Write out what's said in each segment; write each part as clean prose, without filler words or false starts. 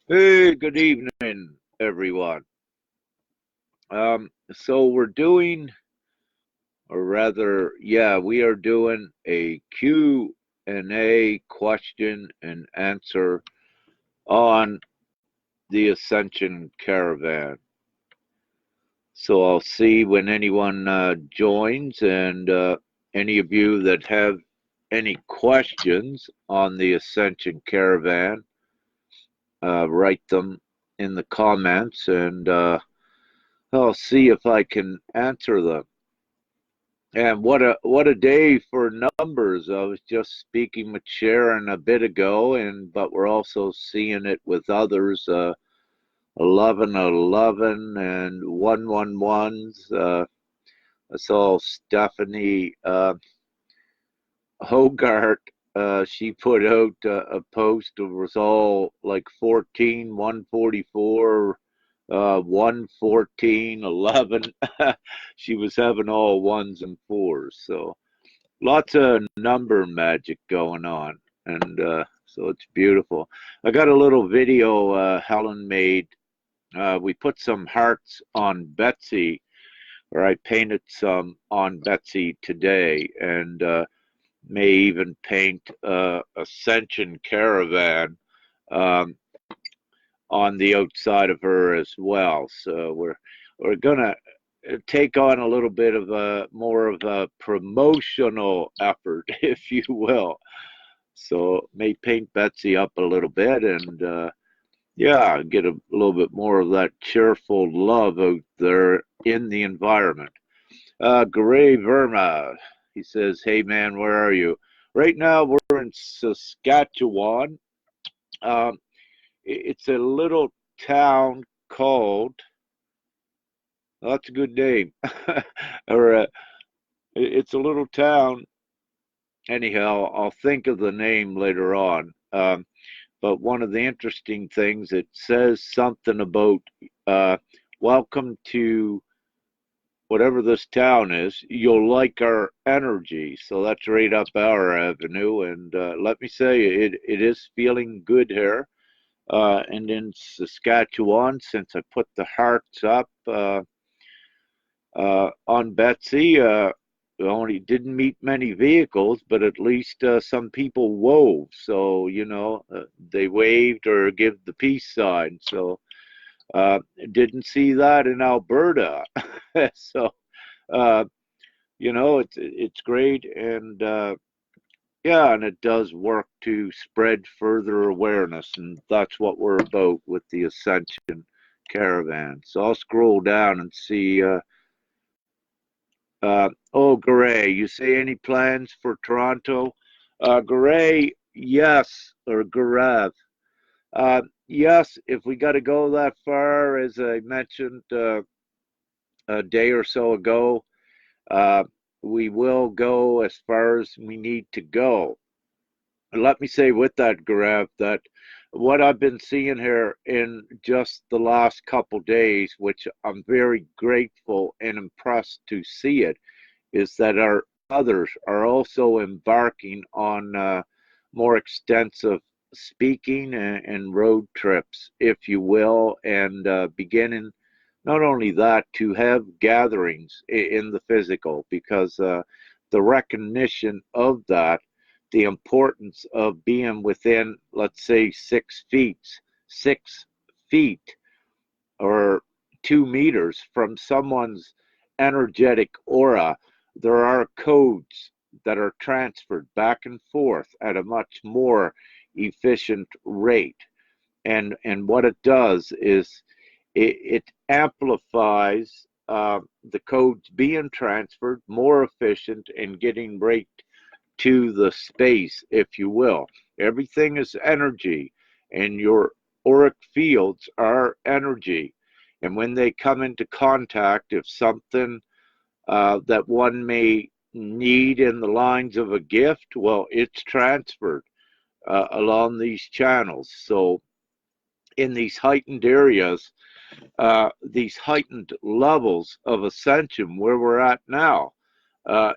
Hey, good evening, everyone. So we're doing, or rather, yeah, we are doing a Q&A question and answer on the Ascension Caravan. So I'll see when anyone joins, and any of you that have any questions on the Ascension Caravan, write them in the comments, and I'll see if I can answer them. And what a day for numbers. I was just speaking with Sharon a bit ago, and but we're also seeing it with others. 11, 11, and 111s. I saw Stephanie Hogart. She put out a post. It was all like 14, 144, 114, 11. She was having all ones and fours. So lots of number magic going on. And so it's beautiful. I got a little video Helen made. We put some hearts on Betsy, or I painted some on Betsy today, and may even paint Ascension Caravan um, on the outside of her as well. So we're gonna take on a little bit of a more of a promotional effort, if you will. So may paint Betsy up a little bit, and yeah, get a little bit more of that cheerful love out there in the environment. Gray Verma, he says, "Hey man, where are you?" Right now we're in Saskatchewan. Um, it's a little town called. Oh, that's a good name. or it's a little town. Anyhow, I'll think of the name later on. But one of the interesting things, it says something about uh, welcome to whatever this town is. You'll like our energy. So that's right up our avenue. And let me say, it is feeling good here. And in Saskatchewan, since I put the hearts up on Betsy, only didn't meet many vehicles, but at least some people wove. So, they waved or give the peace sign. So, didn't see that in Alberta. So, uh, it's great. And yeah, and it does work to spread further awareness. And that's what we're about with the Ascension Caravan. So I'll scroll down and see. Oh, Garay, you say any plans for Toronto? Garay, yes, or Garav. Yes, if we got to go that far, as I mentioned a day or so ago, uh, we will go as far as we need to go. And let me say with that, Garav, that what I've been seeing here in just the last couple days, which I'm very grateful and impressed to see it, is that our others are also embarking on more extensive speaking and road trips, if you will, and beginning not only that to have gatherings in the physical, because the recognition of that, the importance of being within, let's say, 6 feet or 2 meters from someone's energetic aura. There are codes that are transferred back and forth at a much more efficient rate. And what it does is it amplifies the codes being transferred more efficient and getting right to the space, if you will. Everything is energy, and your auric fields are energy. And when they come into contact, if something that one may need in the lines of a gift, well, it's transferred along these channels. So, in these heightened areas, these heightened levels of ascension where we're at now,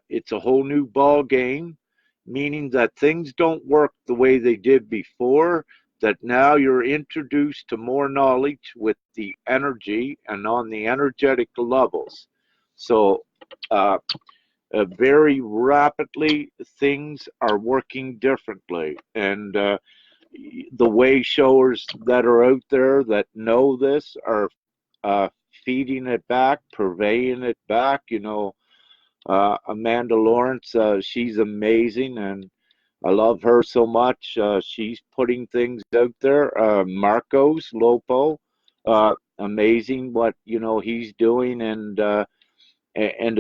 it's a whole new ball game, meaning that things don't work the way they did before. that now you're introduced to more knowledge with the energy and on the energetic levels. So very rapidly things are working differently, and the way showers that are out there that know this are feeding it back, purveying it back. Amanda Lawrence, she's amazing, and I love her so much. She's putting things out there. Marcos Lopo, amazing what he's doing, and a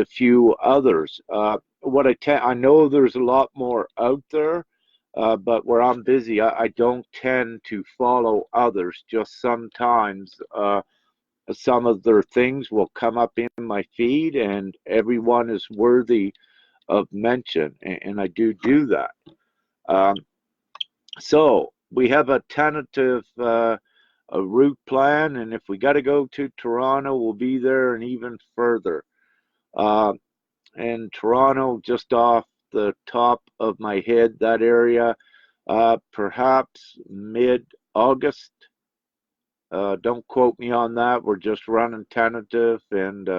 few others. I know there's a lot more out there, but where I'm busy, I don't tend to follow others. Just sometimes some of their things will come up in my feed, and everyone is worthy of mention, and I do that. So we have a tentative a route plan, and if we got to go to Toronto, we'll be there and even further. And Toronto, just off the top of my head, that area, perhaps mid-August. Don't quote me on that. We're just running tentative, and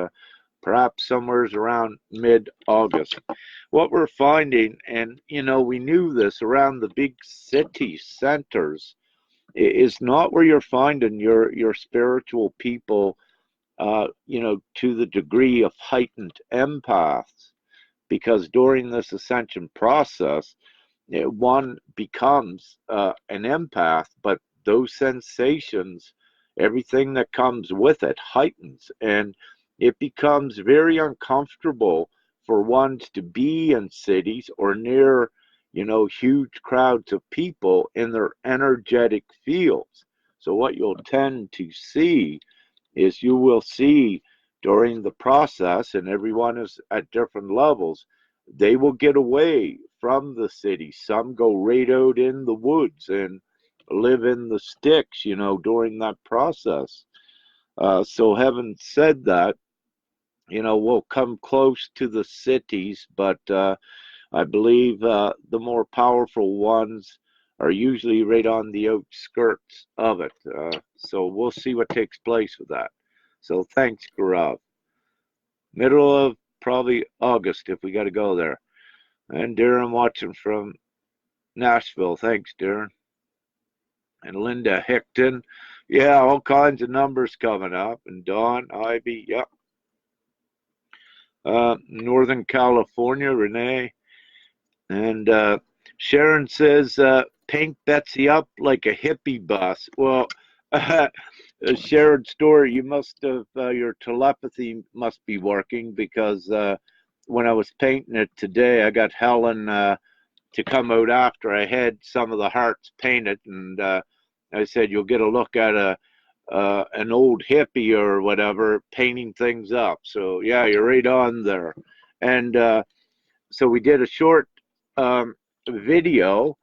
perhaps somewhere's around mid-August. What we're finding, and we knew this, around the big city centers is not where you're finding your spiritual people, to the degree of heightened empaths, because during this ascension process, one becomes an empath, but those sensations, everything that comes with it, heightens, and it becomes very uncomfortable for ones to be in cities or near, huge crowds of people in their energetic fields. So what you'll tend to see is you will see during the process, and everyone is at different levels, they will get away from the city. Some go right out in the woods and live in the sticks, during that process. So having said that, we'll come close to the cities, but I believe the more powerful ones are usually right on the outskirts of it. So we'll see what takes place with that. So thanks, Gaurav. Middle of probably August if we got to go there. And Darren watching from Nashville. Thanks, Darren. And Linda Hickton. Yeah, all kinds of numbers coming up. And Dawn, Ivy, yep. Northern California, Renee. And Sharon says, paint Betsy up like a hippie bus. Well, Sharon Story, you must have, your telepathy must be working, because when I was painting it today, I got Helen to come out after I had some of the hearts painted, and I said, you'll get a look at an old hippie or whatever painting things up. So yeah, you're right on there. And so we did a short video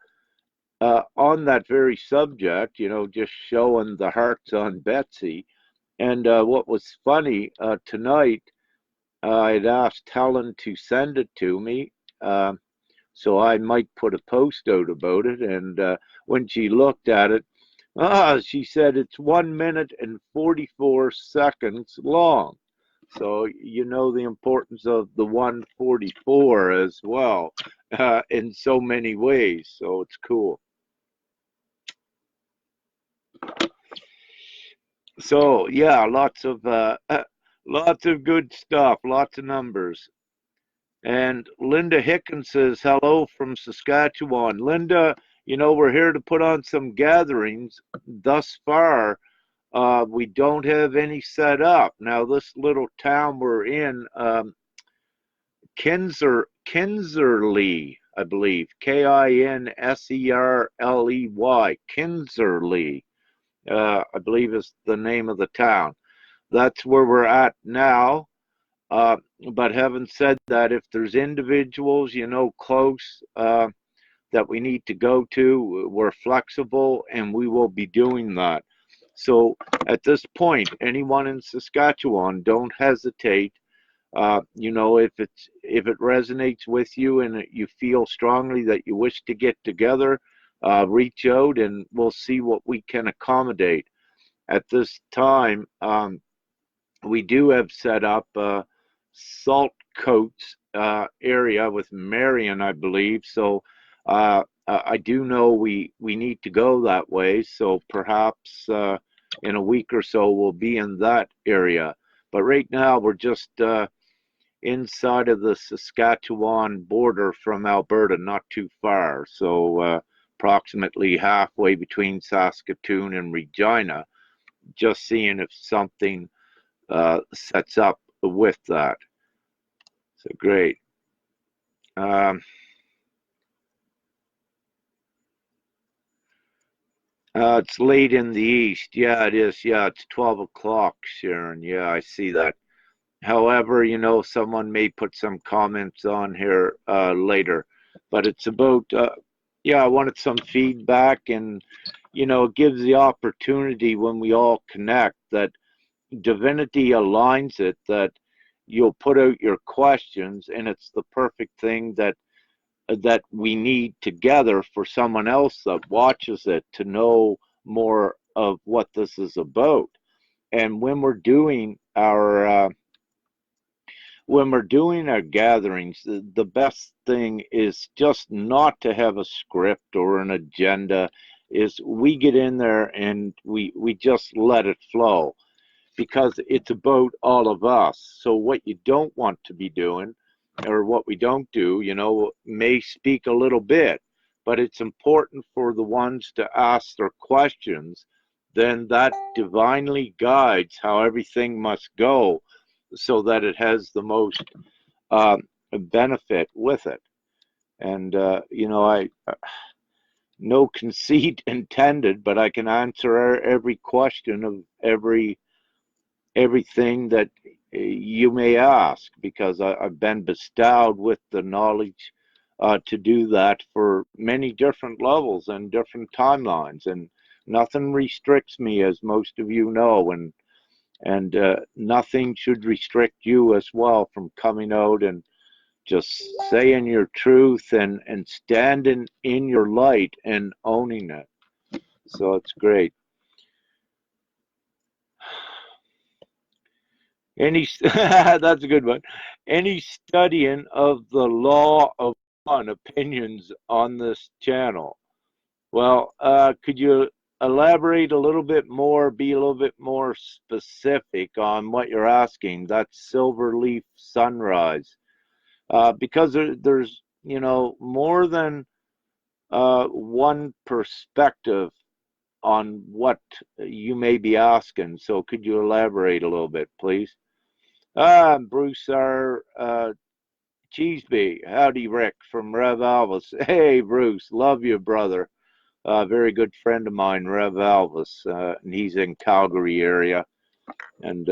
on that very subject, just showing the hearts on Betsy. And what was funny, tonight, I'd asked Helen to send it to me, so I might put a post out about it. And when she looked at it, she said it's 1 minute and 44 seconds long. So the importance of the 144 as well, in so many ways. So it's cool. So yeah, lots of good stuff, lots of numbers. And Linda Hickens says, hello from Saskatchewan. Linda, we're here to put on some gatherings. Thus far, we don't have any set up. Now, this little town we're in, Kinserley, I believe, Kinserley, Kinserley, I believe is the name of the town. That's where we're at now. But having said that, if there's individuals, close, that we need to go to, we're flexible, and we will be doing that. So at this point, anyone in Saskatchewan, don't hesitate. If it resonates with you and you feel strongly that you wish to get together, reach out and we'll see what we can accommodate. At this time, we do have set up a salt coats area with Marion, I believe. So I do know we need to go that way. So perhaps in a week or so we'll be in that area. But right now we're just inside of the Saskatchewan border from Alberta, not too far. So approximately halfway between Saskatoon and Regina, just seeing if something sets up with that. So great. It's late in the east. Yeah, it is. Yeah, it's 12 o'clock, Sharon. Yeah, I see that. However, someone may put some comments on here later, but it's about, yeah, I wanted some feedback, and, it gives the opportunity when we all connect that divinity aligns it, that you'll put out your questions, and it's the perfect thing that we need together for someone else that watches it to know more of what this is about. And when we're doing our gatherings, the best thing is just not to have a script or an agenda. Is we get in there and we just let it flow, because it's about all of us. So what you don't want to be doing, or what we don't do, may speak a little bit, but it's important for the ones to ask their questions. Then that divinely guides how everything must go, so that it has the most benefit with it. And I no conceit intended, but I can answer every question of everything that you may ask, because I've been bestowed with the knowledge to do that for many different levels and different timelines, and nothing restricts me, as most of you know, and nothing should restrict you as well from coming out and just saying your truth and standing in your light and owning it. So it's great. That's a good one. Any studying of the law of one opinions on this channel? Well, could you elaborate a little bit more, be a little bit more specific on what you're asking? That's Silverleaf Sunrise. Because there's, more than one perspective on what you may be asking. So could you elaborate a little bit, please? Bruce R. Cheeseby. Howdy, Rick from Rev Alvis. Hey, Bruce. Love you, brother. Very good friend of mine, Rev Alvis. And he's in Calgary area. And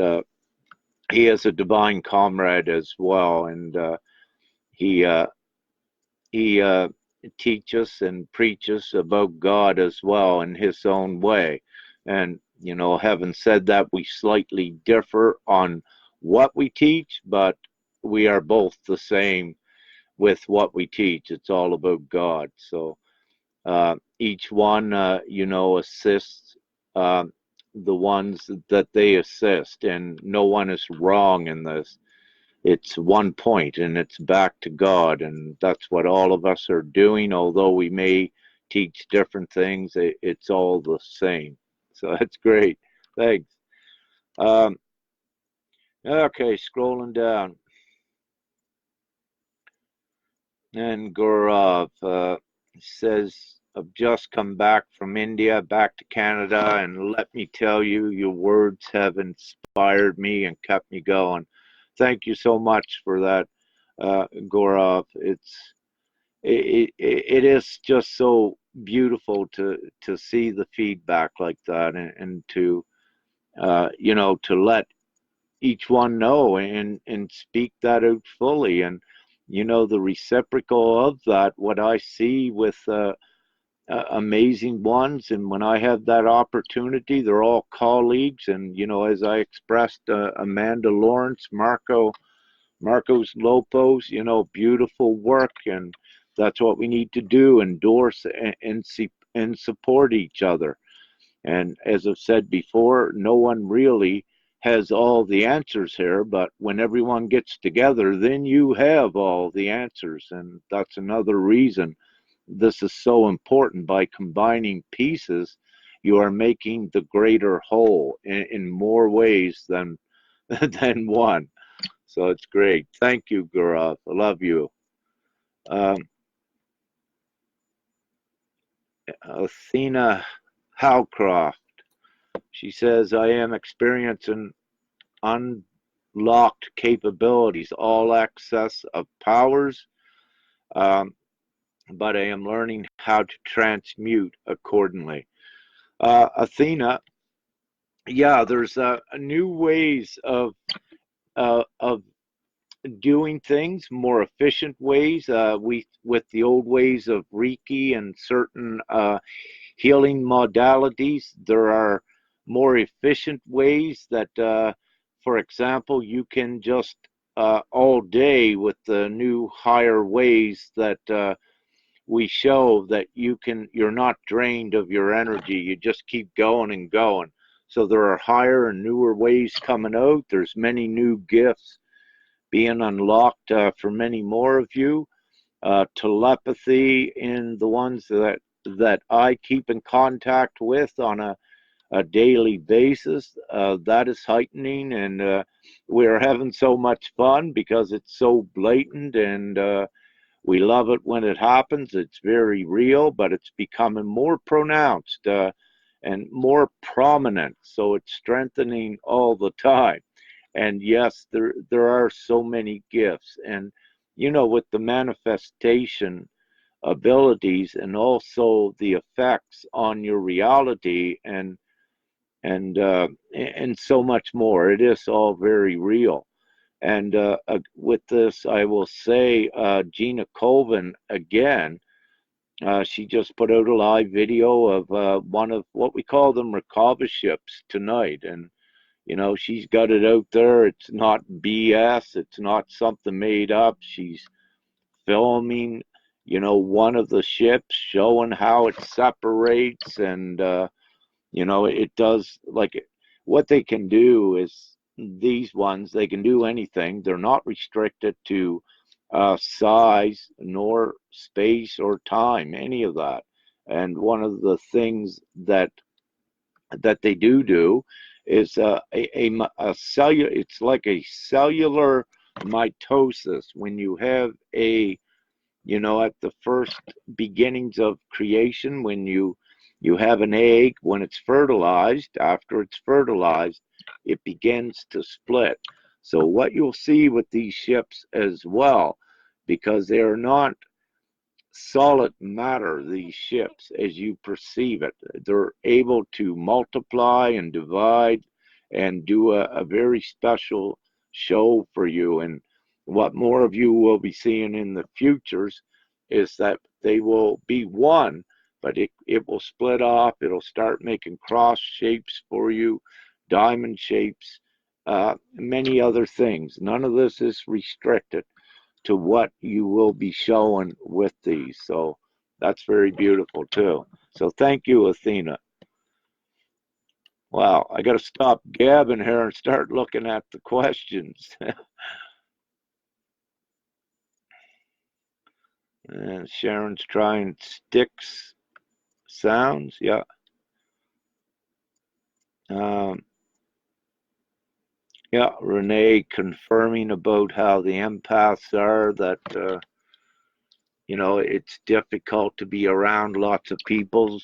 he is a divine comrade as well. And he teaches and preaches about God as well in his own way. And, having said that, we slightly differ on what we teach, but we are both the same with what we teach. It's all about God. So each one, assists the ones that they assist, and no one is wrong in this. It's one point, and it's back to God, and that's what all of us are doing. Although we may teach different things, it's all the same. So that's great. Thanks. Okay, scrolling down. And Gaurav says, I've just come back from India, back to Canada, and let me tell you, your words have inspired me and kept me going. Thank you so much for that, Gaurav. It is just so beautiful to see the feedback like that, and to to let each one know and speak that out fully, and the reciprocal of that, what I see with amazing ones, and when I have that opportunity, they're all colleagues, and as I expressed, Amanda Lawrence, Marcos Lopez, beautiful work, and that's what we need to do, endorse and support each other. And as I've said before, no one really has all the answers here, but when everyone gets together, then you have all the answers. And that's another reason this is so important. By combining pieces, you are making the greater whole in more ways than than one. So it's great. Thank you, Gaurav. I love you. Um, Athena Howcroft. She says, I am experiencing unlocked capabilities, all access of powers, um, but I am learning how to transmute accordingly. Athena, yeah, there's new ways of doing things, more efficient ways. We with the old ways of Reiki and certain healing modalities, there are more efficient ways that, for example, you can just all day with the new higher ways that we show that you're not drained of your energy. You just keep going and going. So there are higher and newer ways coming out. There's many new gifts being unlocked for many more of you. Telepathy in the ones that I keep in contact with on a daily basis, that is heightening, and we're having so much fun because it's so blatant, and we love it when it happens. It's very real, but it's becoming more pronounced and more prominent, so it's strengthening all the time. And yes, there are so many gifts, and with the manifestation abilities and also the effects on your reality and so much more, it is all very real. And with this, I will say, Gina Colvin again. She just put out a live video of one of what we call them Rakava ships tonight, and she's got it out there. It's not BS. It's not something made up. She's filming, one of the ships, showing how it separates, and it does, like, what they can do is, these ones, they can do anything. They're not restricted to size nor space or time, any of that. And one of the things that they do is a cellular, it's like a cellular mitosis. When you have at the first beginnings of creation, when you have an egg, when it's fertilized, after it's fertilized, it begins to split. So what you'll see with these ships as well, because they are not solid matter, these ships, as you perceive it, they're able to multiply and divide and do a very special show for you. And what more of you will be seeing in the futures is that they will be one, but it will split off. It'll start making cross shapes for you, diamond shapes, many other things. None of this is restricted to what you will be showing with these. So that's very beautiful too. So thank you, Athena. Wow, I got to stop gabbing here and start looking at the questions. And Sharon's trying sticks sounds. Yeah. Yeah, Renee confirming about how the empaths are, that it's difficult to be around lots of people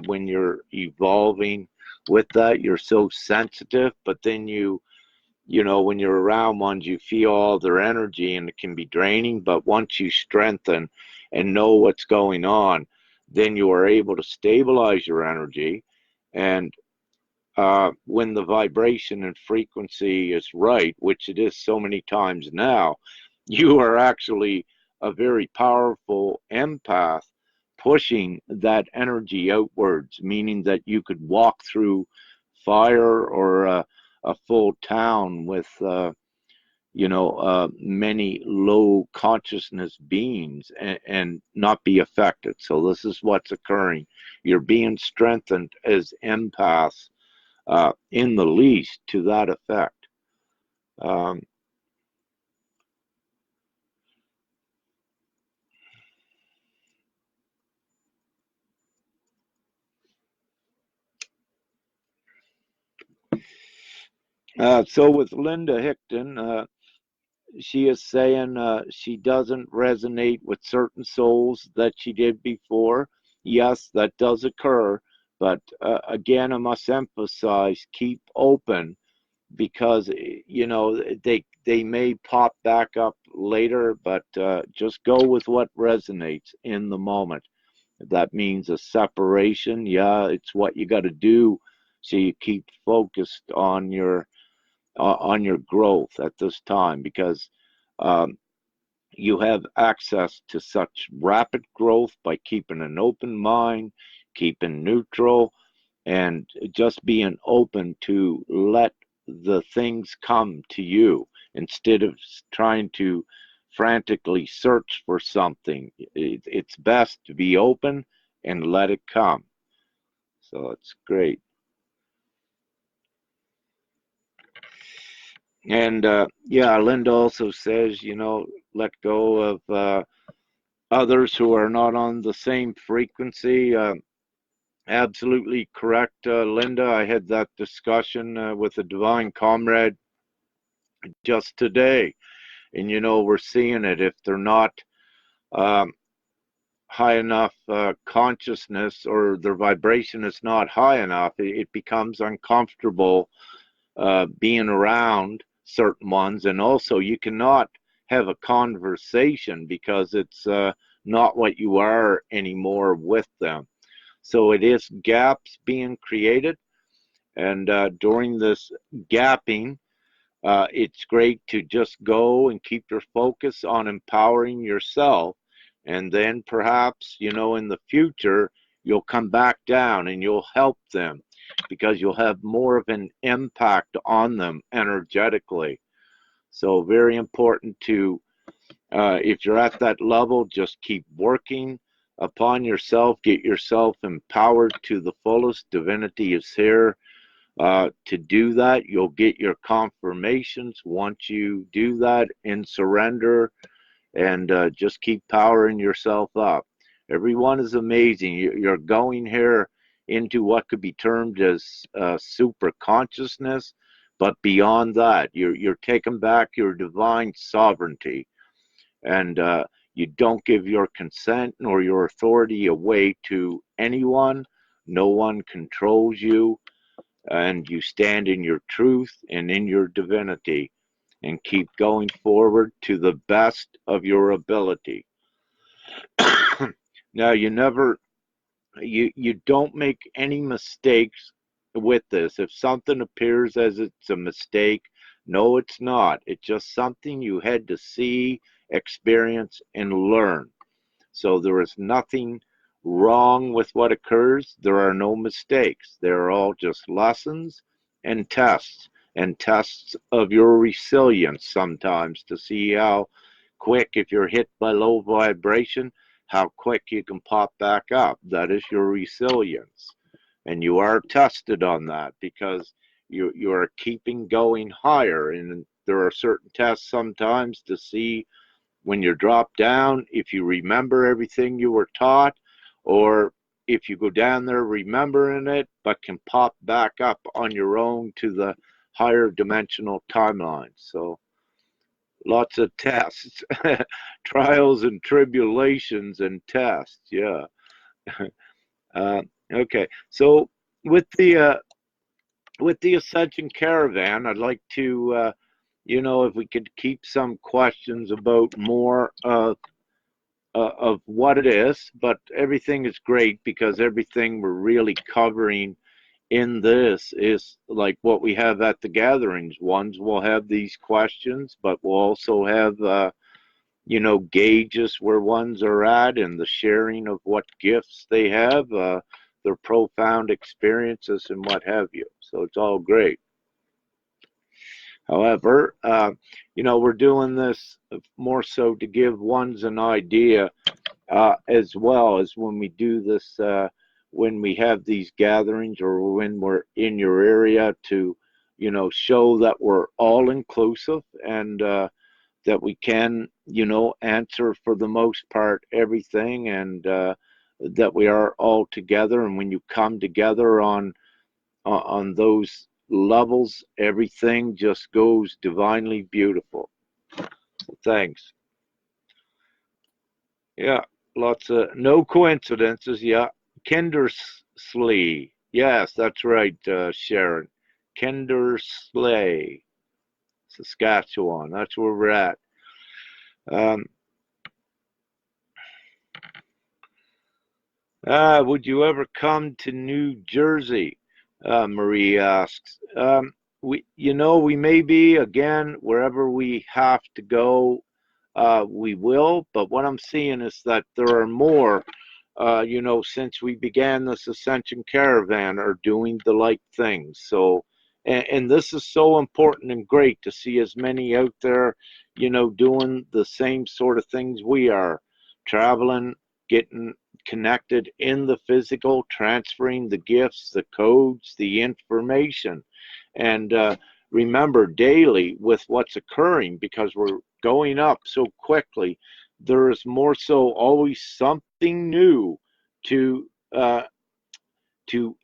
when you're evolving with that. You're so sensitive, but then when you're around ones, you feel all their energy, and it can be draining. But once you strengthen and know what's going on, then you are able to stabilize your energy. And when the vibration and frequency is right, which it is so many times now, you are actually a very powerful empath, pushing that energy outwards, meaning that you could walk through fire or a full town with many low consciousness beings and not be affected. So this is what's occurring. You're being strengthened as empaths, in the least, to that effect. Um, so with Linda Hickton, she is saying she doesn't resonate with certain souls that she did before. Yes, that does occur, but again, I must emphasize, keep open, because they may pop back up later, but just go with what resonates in the moment. If that means a separation, yeah, it's what you got to do, so you keep focused on your growth at this time, because um, you have access to such rapid growth by keeping an open mind, keeping neutral, and just being open to let the things come to you instead of trying to frantically search for something. It's best to be open and let it come. So it's great. And yeah, Linda also says, let go of others who are not on the same frequency. Absolutely correct, Linda. I had that discussion with a divine comrade just today. And, we're seeing it. If they're not um, high enough consciousness, or their vibration is not high enough, it becomes uncomfortable being around certain ones. And also, you cannot have a conversation because it's not what you are anymore with them. So it is gaps being created. And during this gapping, it's great to just go and keep your focus on empowering yourself. And then perhaps, in the future, you'll come back down and you'll help them, because you'll have more of an impact on them energetically. So very important to, if you're at that level, just keep working upon yourself, get yourself empowered to the fullest. Divinity is here to do that. You'll get your confirmations once you do that in surrender, and just keep powering yourself up. Everyone is amazing. You're going here into what could be termed as super consciousness, but beyond that, you're taking back your divine sovereignty, and you don't give your consent nor your authority away to anyone. No one controls you, and you stand in your truth and in your divinity, and keep going forward to the best of your ability. Now, you don't make any mistakes with this. If something appears as it's a mistake, no, it's not. It's just something you had to see, experience, and learn. So there is nothing wrong with what occurs. There are no mistakes. They're all just lessons and tests of your resilience sometimes, to see how quick, if you're hit by low vibration, how quick you can pop back up. That is your resilience. And you are tested on that, because you are keeping going higher. And there are certain tests sometimes to see, when you're dropped down, if you remember everything you were taught, or if you go down there remembering it, but can pop back up on your own to the higher dimensional timeline. So lots of tests, trials and tribulations and tests. Yeah. Okay. So with the Ascension Caravan, I'd like to, if we could keep some questions about more of what it is. But everything is great, because everything we're really covering in this is like what we have at the gatherings. Ones will have these questions, but we'll also have, gauges where ones are at, and the sharing of what gifts they have, their profound experiences and what have you. So it's all great. However, we're doing this more so to give ones an idea, as well as when we do this, when we have these gatherings or when we're in your area to, show that we're all inclusive and that we can, answer for the most part everything, and that we are all together. And when you come together on those levels, everything just goes divinely beautiful. Thanks. Yeah, lots of no coincidences. Yeah, Kindersley. Yes, that's right, Sharon. Kindersley, Saskatchewan. That's where we're at. Um, would you ever come to New Jersey? Marie asks. We may be again wherever we have to go. We will, but what I'm seeing is that there are more. Since we began this Ascension Caravan, are doing the like things. So, and this is so important and great to see as many out there, doing the same sort of things we are, traveling, getting connected in the physical, transferring the gifts, the codes, the information. And remember daily with what's occurring, because we're going up so quickly, there is more so always something new to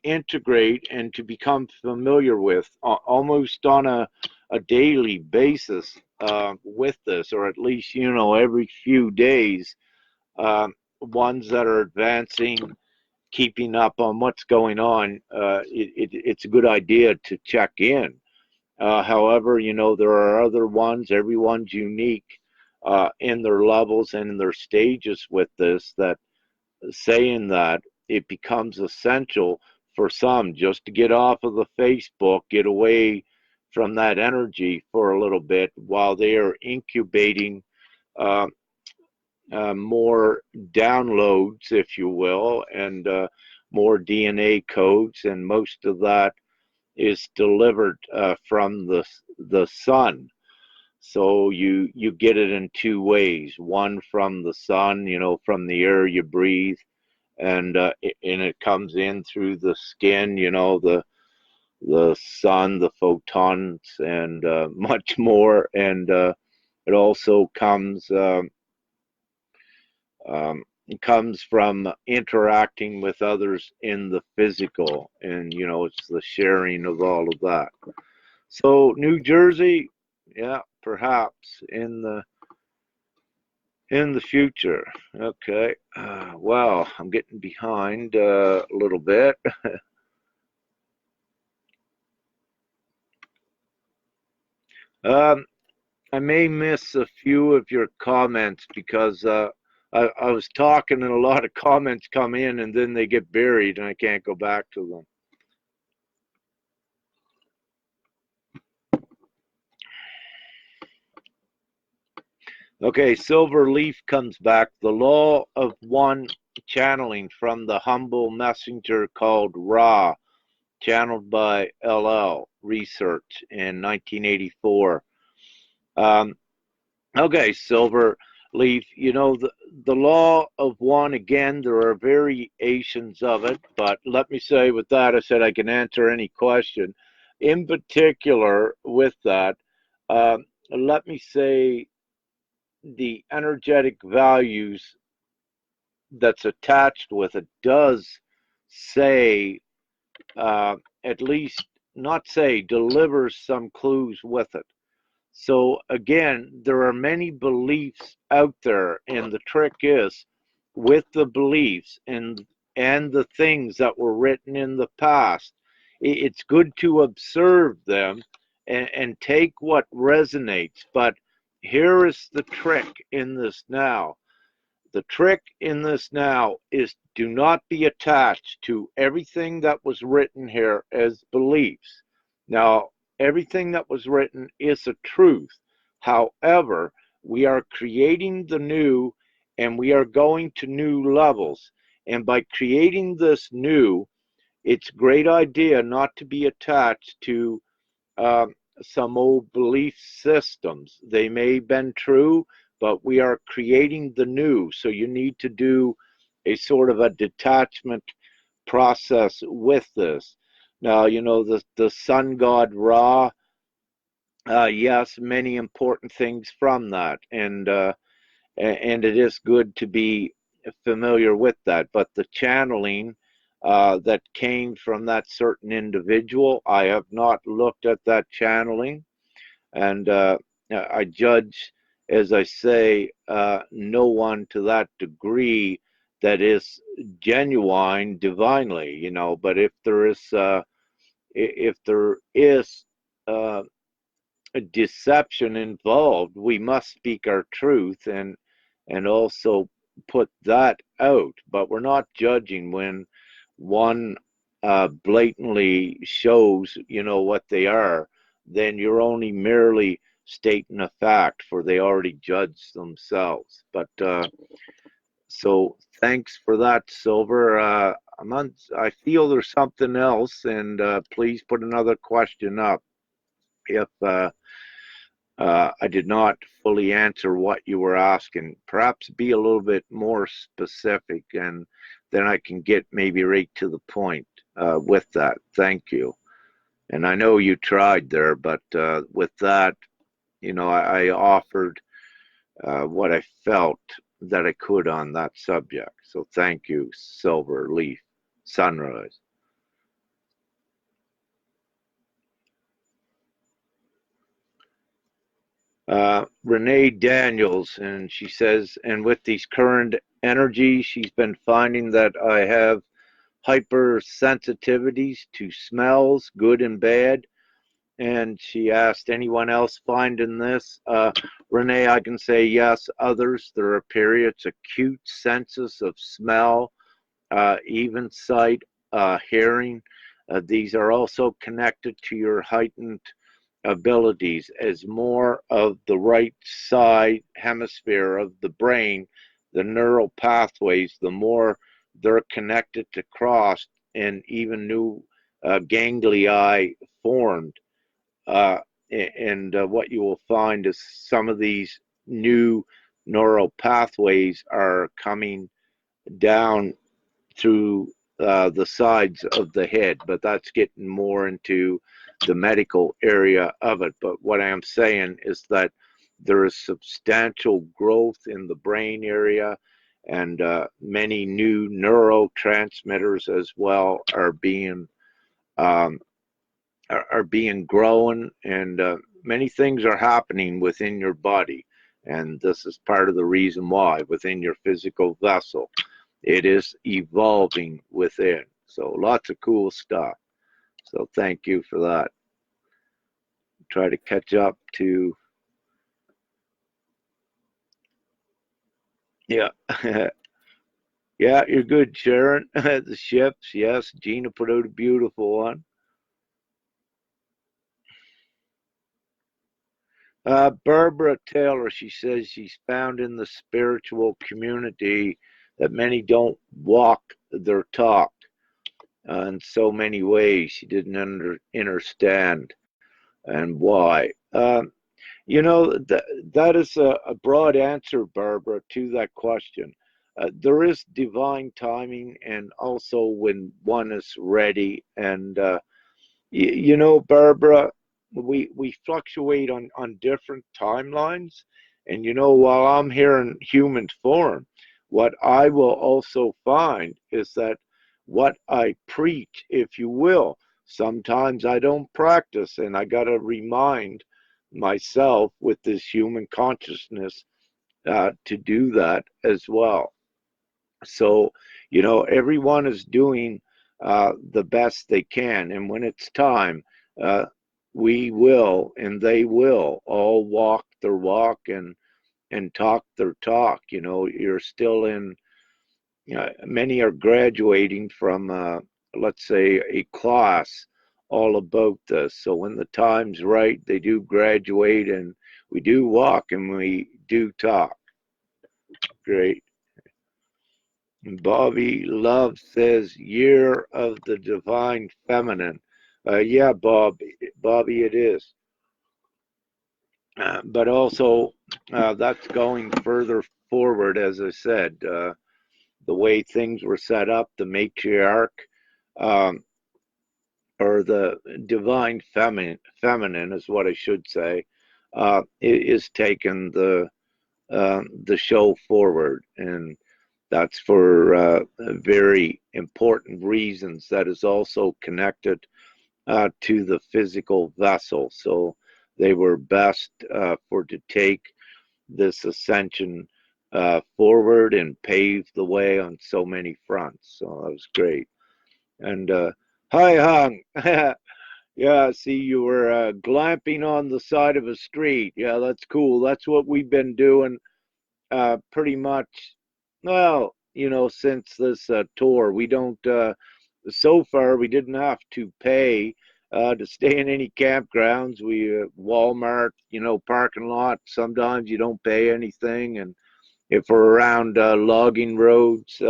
integrate and to become familiar with, almost on a daily basis, with this, or at least every few days. Ones that are advancing, keeping up on what's going on, it's a good idea to check in. However, there are other ones. Everyone's unique in their levels and in their stages with this, that saying that it becomes essential for some just to get off of the Facebook, get away from that energy for a little bit while they are incubating uh, more downloads, if you will, and more DNA codes, and most of that is delivered from the sun. So you get it in two ways. One from the sun, from the air you breathe, and it comes in through the skin, the sun, the photons, and much more. And it also comes from interacting with others in the physical, and it's the sharing of all of that. So New Jersey, yeah, perhaps in the future. Okay. Well, I'm getting behind a little bit. um, I may miss a few of your comments because I was talking and a lot of comments come in and then they get buried and I can't go back to them. Okay, Silver Leaf comes back. The law of one channeling from the humble messenger called Ra, channeled by LL Research in 1984. Um, okay, Silver Leaf, the law of one, again, there are variations of it, but let me say with that, I said I can answer any question. In particular, with that, let me say the energetic values that's attached with it does say, at least not say, delivers some clues with it. So again, there are many beliefs out there, and the trick is with the beliefs and the things that were written in the past. It's good to observe them and take what resonates. But here is the trick in this now. The trick in this now is do not be attached to everything that was written here as beliefs. Now, everything that was written is a truth. However, we are creating the new and we are going to new levels. And by creating this new, it's a great idea not to be attached to some old belief systems. They may have been true, but we are creating the new. So you need to do a sort of a detachment process with this. Now, the sun god Ra, yes, many important things from that. And it is good to be familiar with that. But the channeling that came from that certain individual, I have not looked at that channeling, and I judge, as I say, no one to that degree that is genuine divinely, But if there is uh, a deception involved, we must speak our truth and also put that out. But we're not judging when one blatantly shows, what they are. Then you're only merely stating a fact, for they already judged themselves. But so thanks for that, Silver. I feel there's something else, and please put another question up if I did not fully answer what you were asking. Perhaps be a little bit more specific, and then I can get maybe right to the point with that. Thank you. And I know you tried there, but with that, I offered what I felt that I could on that subject. So thank you, Silver Leaf Sunrise. Renee Daniels, and she says, and with these current energies, she's been finding that I have hypersensitivities to smells, good and bad. And she asked, anyone else finding this? Renee, I can say yes. Others, there are periods, acute senses of smell, even sight, hearing. These are also connected to your heightened abilities, as more of the right side hemisphere of the brain, the neural pathways, the more they're connected to crossed and even new ganglia formed. And what you will find is some of these new neural pathways are coming down through the sides of the head, but that's getting more into the medical area of it. But what I am saying is that there is substantial growth in the brain area, and many new neurotransmitters as well are being grown, and many things are happening within your body. And this is part of the reason why within your physical vessel it is evolving within. So lots of cool stuff. So thank you for that. Try to catch up to, yeah. Yeah, you're good, Sharon. The ships, yes. Gina put out a beautiful one. Barbara Taylor, she says she's found in the spiritual community that many don't walk their talk in so many ways. She didn't understand and why. That is a broad answer, Barbara, to that question. There is divine timing, and also when one is ready. And Barbara, we fluctuate on different timelines. And while I'm here in human form, what I will also find is that what I preach, if you will, sometimes I don't practice, and I got to remind myself with this human consciousness to do that as well. So, everyone is doing the best they can. And when it's time, we will and they will all walk their walk and talk their talk. You're still in, many are graduating from, let's say, a class all about this. So when the time's right, they do graduate, and we do walk and we do talk. Great. Bobby Love says, Year of the Divine Feminine. Yeah, Bobby, it is. But also that's going further forward, as I said. The way things were set up, the matriarch, um, or the divine feminine is what I should say, is taking the show forward, and that's for very important reasons. That is also connected to the physical vessel. So they were best for to take this ascension forward and pave the way on so many fronts. So that was great. And hi, Hung. Yeah, see, you were glamping on the side of a street. Yeah, that's cool. That's what we've been doing pretty much, well, since this tour. We don't, so far, we didn't have to pay to stay in any campgrounds. Walmart, parking lot, sometimes you don't pay anything. And if we're around logging roads,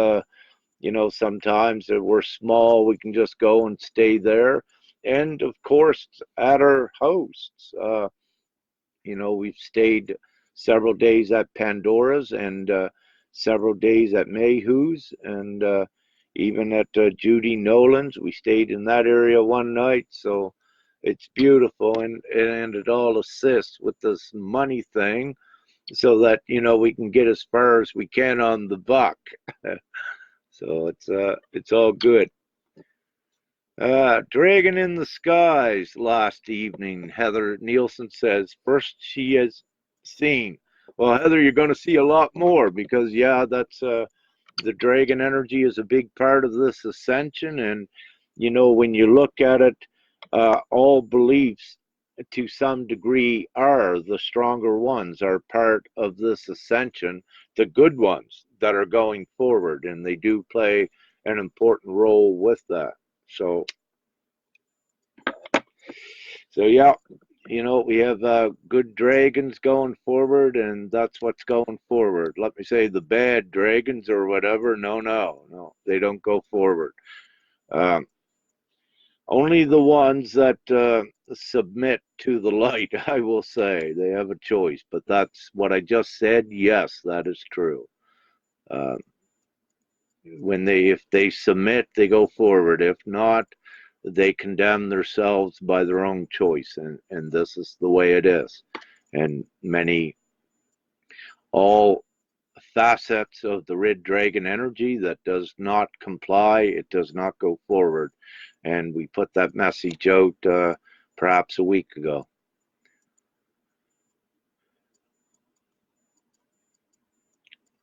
sometimes we're small, we can just go and stay there. And of course, at our hosts. We've stayed several days at Pandora's and several days at Mayhew's and even at Judy Nolan's. We stayed in that area one night, so it's beautiful, and it all assists with this money thing so that we can get as far as we can on the buck. So it's all good. Dragon in the Skies last evening, Heather Nielsen says. First she has seen. Well, Heather, you're going to see a lot more because, yeah, that's the dragon energy is a big part of this ascension. And, when you look at it, all beliefs to some degree are the stronger ones, are part of this ascension, the good ones that are going forward. And they do play an important role with that. So yeah, we have good dragons going forward, and that's what's going forward. Let me say the bad dragons or whatever. No, they don't go forward. Um, Only the ones that submit to the light, I will say, they have a choice. But that's what I just said. Yes, that is true. Uh, if they submit, they go forward. If not, they condemn themselves by their own choice, and this is the way it is. And all facets of the red dragon energy that does not comply, it does not go forward. And we put that message out perhaps a week ago.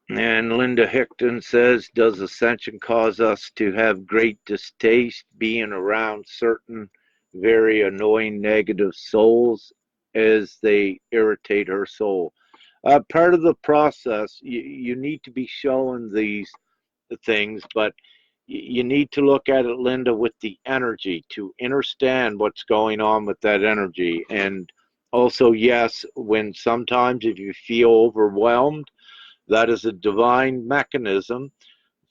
And Linda Hickton says, does ascension cause us to have great distaste being around certain very annoying negative souls as they irritate her soul? Part of the process, you need to be showing these things, but you need to look at it, Linda, with the energy to understand what's going on with that energy. And also, yes, when sometimes if you feel overwhelmed, that is a divine mechanism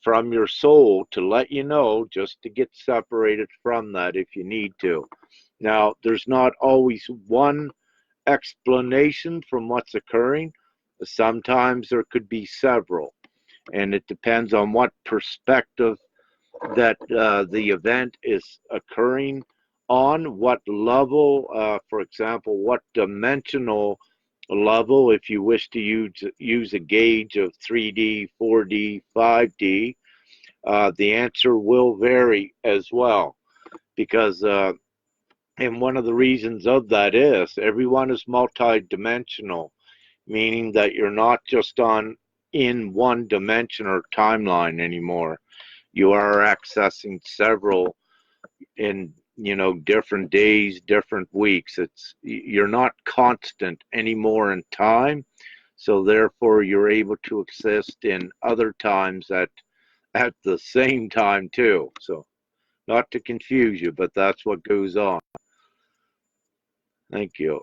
from your soul to let you know, just to get separated from that if you need to. Now, there's not always one explanation from what's occurring. Sometimes there could be several, and it depends on what perspective that the event is occurring on, what level, for example, what dimensional level, if you wish to use a gauge of 3D, 4D, 5D, the answer will vary as well. Because, and one of the reasons of that is everyone is multidimensional, meaning that you're not just in one dimension or timeline anymore. You are accessing several in different days, different weeks. You're not constant anymore in time, so therefore you're able to exist in other times at the same time too. So not to confuse you, but that's what goes on. Thank you.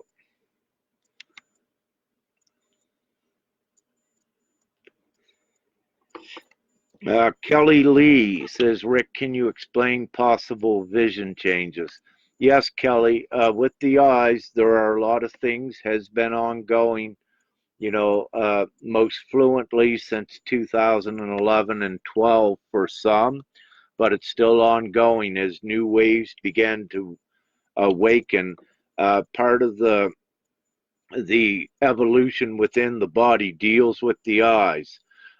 Kelly Lee says, Rick, can you explain possible vision changes? Yes, Kelly. With the eyes, there are a lot of things has been ongoing, most fluently since 2011 and 12 for some, but it's still ongoing as new waves begin to awaken. Part of the evolution within the body deals with the eyes.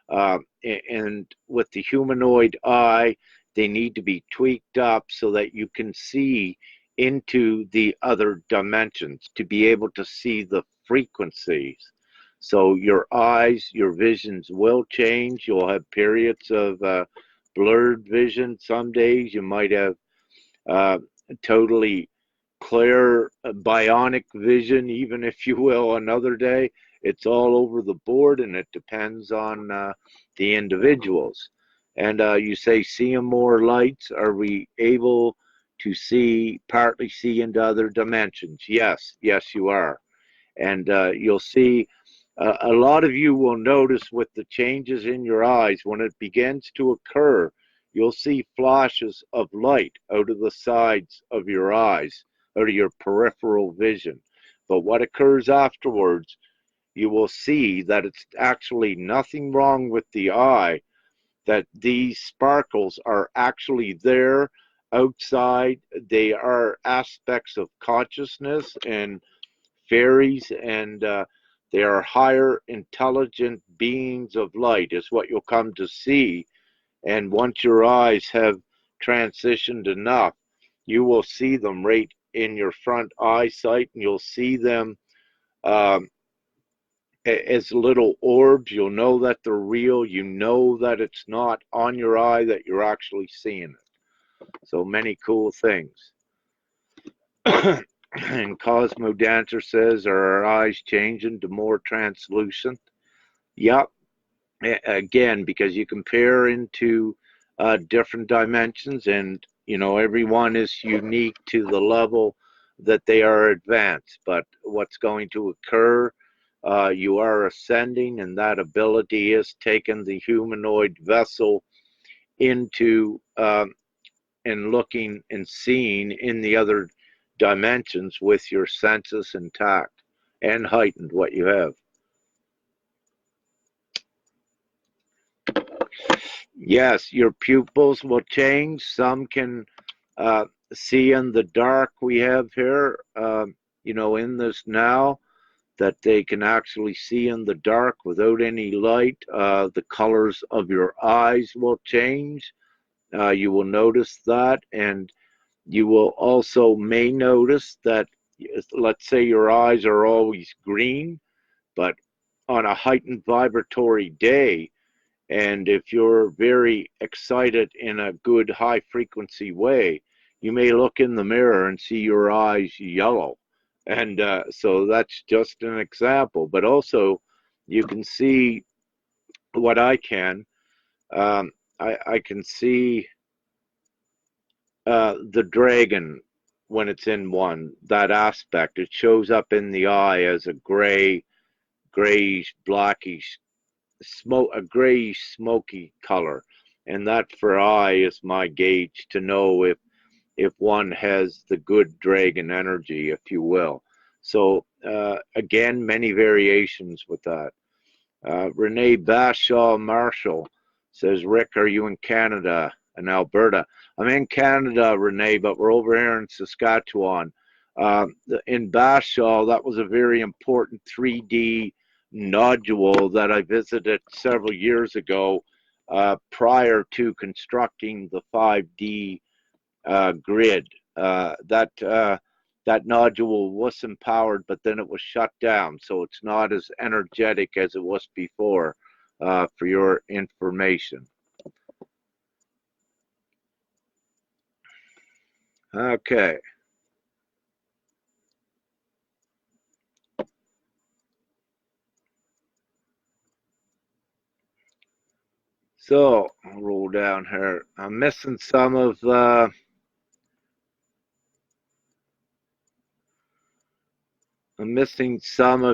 And with the humanoid eye, they need to be tweaked up so that you can see into the other dimensions, to be able to see the frequencies. So your eyes, your visions will change. You'll have periods of blurred vision. Some days you might have uh, totally clear bionic vision, even if you will, another day. It's all over the board, and it depends on the individuals. And you say seeing more lights. Are we able to partly see into other dimensions? Yes, yes, you are. And you'll see a lot of you will notice with the changes in your eyes, when it begins to occur, you'll see flashes of light out of the sides of your eyes, out of your peripheral vision. But what occurs afterwards, you will see that it's actually nothing wrong with the eye, that these sparkles are actually there outside. They are aspects of consciousness and fairies, and they are higher intelligent beings of light, is what you'll come to see. And once your eyes have transitioned enough, you will see them right in your front eyesight, and you'll see them um, as little orbs. You'll know that they're real. You know that it's not on your eye, that you're actually seeing it. So many cool things. And Cosmo Dancer says, are our eyes changing to more translucent? Yep. Again, because you compare into different dimensions, and everyone is unique to the level that they are advanced. But what's going to occur? You are ascending, and that ability is taking the humanoid vessel into and looking and seeing in the other dimensions with your senses intact and heightened what you have. Yes, your pupils will change. Some can see in the dark. We have here, in this now, that they can actually see in the dark without any light. The colors of your eyes will change. You will notice that, and you will also may notice that, let's say your eyes are always green, but on a heightened vibratory day, and if you're very excited in a good high frequency way, you may look in the mirror and see your eyes yellow. And so that's just an example. But also, you can see what I can. I can see the dragon when it's in one, that aspect. It shows up in the eye as a grayish, blackish smoke, a grayish, smoky color, and that for eye is my gauge to know if one has the good dragon energy, if you will. So again, many variations with that. Renee Bashaw Marshall says, Rick, are you in Canada and Alberta? I'm in Canada, Renee, but we're over here in Saskatchewan. In Bashaw, that was a very important 3D nodule that I visited several years ago prior to constructing the 5D grid. That nodule was empowered, but then it was shut down, so it's not as energetic as it was before. For your information. Okay. So I'll roll down here. I'm missing some of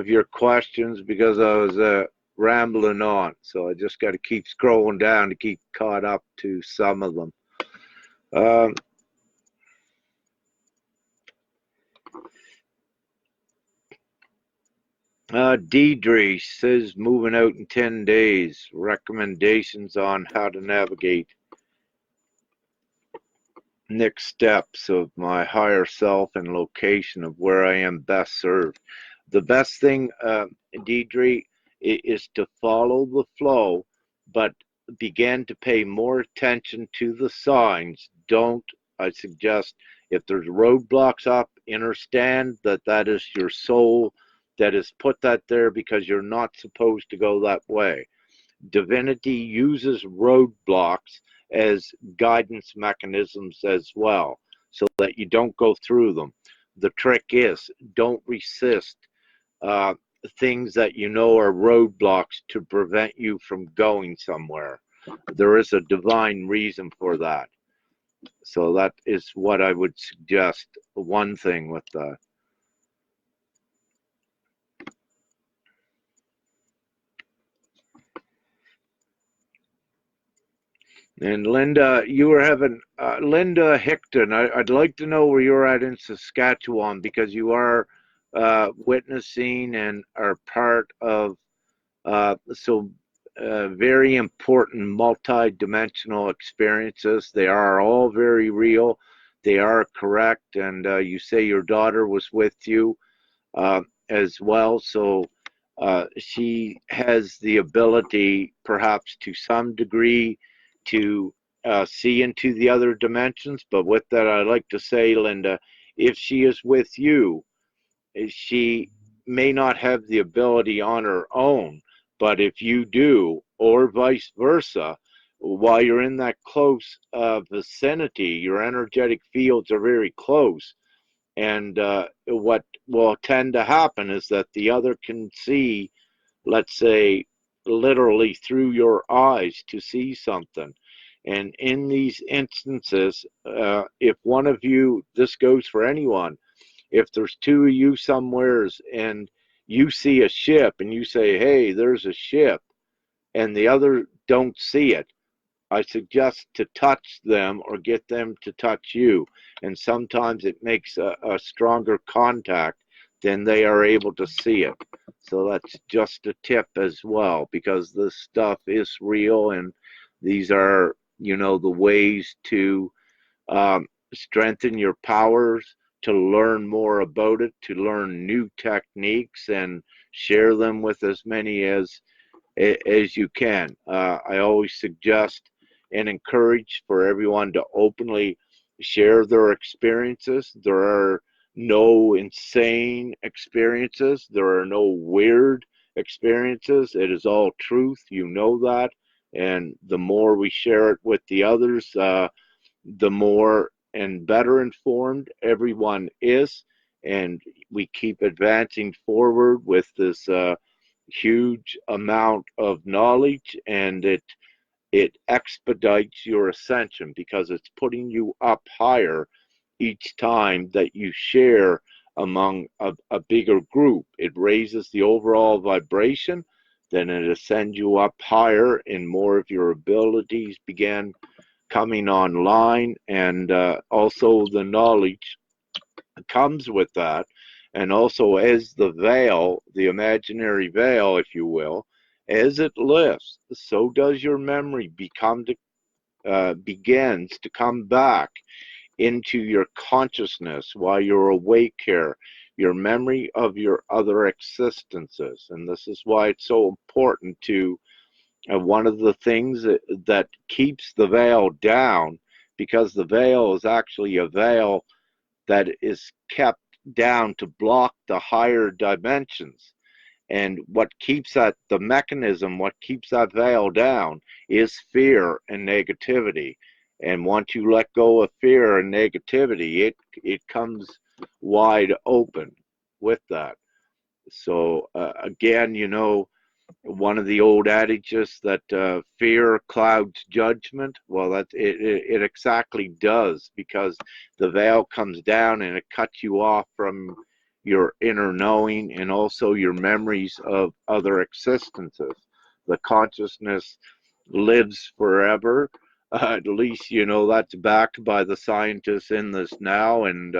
your questions because I was rambling on. So I just got to keep scrolling down to keep caught up to some of them. Um, Deidre says moving out in 10 days. Recommendations on how to navigate next steps of my higher self and location of where I am best served. The best thing, Deidre, is to follow the flow, but begin to pay more attention to the signs. Don't, I suggest, if there's roadblocks up, understand that that is your soul that has put that there because you're not supposed to go that way. Divinity uses roadblocks as guidance mechanisms as well, so that you don't go through them. The trick is don't resist uh, things that you know are roadblocks to prevent you from going somewhere. There is a divine reason for that. So that is what I would suggest. One thing with that. And Linda, you were having Linda Hickton. I'd like to know where you're at in Saskatchewan because you are witnessing and are part of very important multi-dimensional experiences. They are all very real. They are correct, and you say your daughter was with you as well. So she has the ability, perhaps to some degree, to see into the other dimensions. But with that, I'd like to say, Linda, if she is with you, she may not have the ability on her own, but if you do, or vice versa, while you're in that close vicinity, your energetic fields are very close. And what will tend to happen is that the other can see, let's say, literally through your eyes to see something. And in these instances, if one of you, this goes for anyone, if there's two of you somewheres and you see a ship and you say, hey, there's a ship, and the other don't see it, I suggest to touch them or get them to touch you. And sometimes it makes a stronger contact than they are able to see it. So that's just a tip as well, because this stuff is real, and these are, you know, the ways to strengthen your powers, to learn more about it, to learn new techniques and share them with as many as you can. I always suggest and encourage for everyone to openly share their experiences. There are no insane experiences. There are no weird experiences. It is all truth. You know that. And the more we share it with the others, the more and better informed everyone is. And we keep advancing forward with this huge amount of knowledge, and it expedites your ascension because it's putting you up higher each time that you share among a bigger group. It raises the overall vibration, then it ascends you up higher, and more of your abilities begin coming online, and also the knowledge comes with that. And also, as the veil, the imaginary veil, if you will, as it lifts, so does your memory begins to come back into your consciousness while you're awake here, your memory of your other existences. And this is why it's so important to one of the things that keeps the veil down, because the veil is actually a veil that is kept down to block the higher dimensions. And what keeps that, the mechanism, what keeps that veil down is fear and negativity. And once you let go of fear and negativity, it comes wide open with that. So again, you know, one of the old adages that fear clouds judgment. Well, it exactly does, because the veil comes down and it cuts you off from your inner knowing and also your memories of other existences. The consciousness lives forever. At least, you know, that's backed by the scientists in this now, and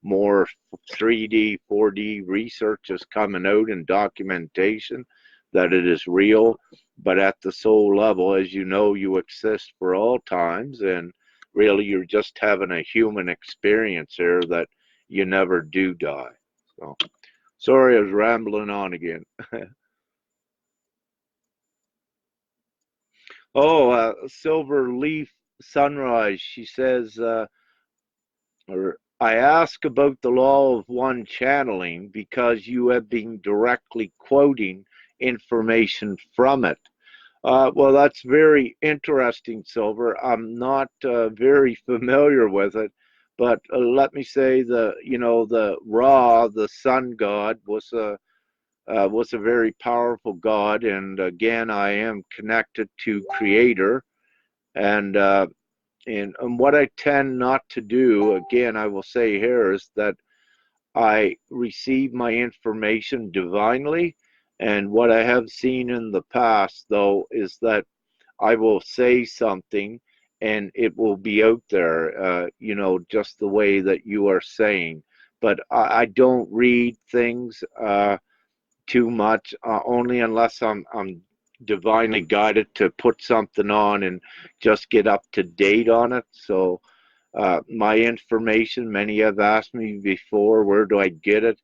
more 3D, 4D research is coming out and documentation that it is real. But at the soul level, as you know, you exist for all times, and really you're just having a human experience here that you never do die. So, sorry, I was rambling on again. Oh, Silver Leaf Sunrise, she says, or I ask about the law of one channeling because you have been directly quoting information from it. Well, that's very interesting, Silver. I'm not very familiar with it, but let me say the Ra, the sun god, was a very powerful god, and again, I am connected to Creator, and and what I tend not to do, again, I will say here, is that I receive my information divinely. And what I have seen in the past, though, is that I will say something and it will be out there, just the way that you are saying. But I don't read things too much, only unless I'm divinely guided to put something on and just get up to date on it. So my information, many have asked me before, where do I get it?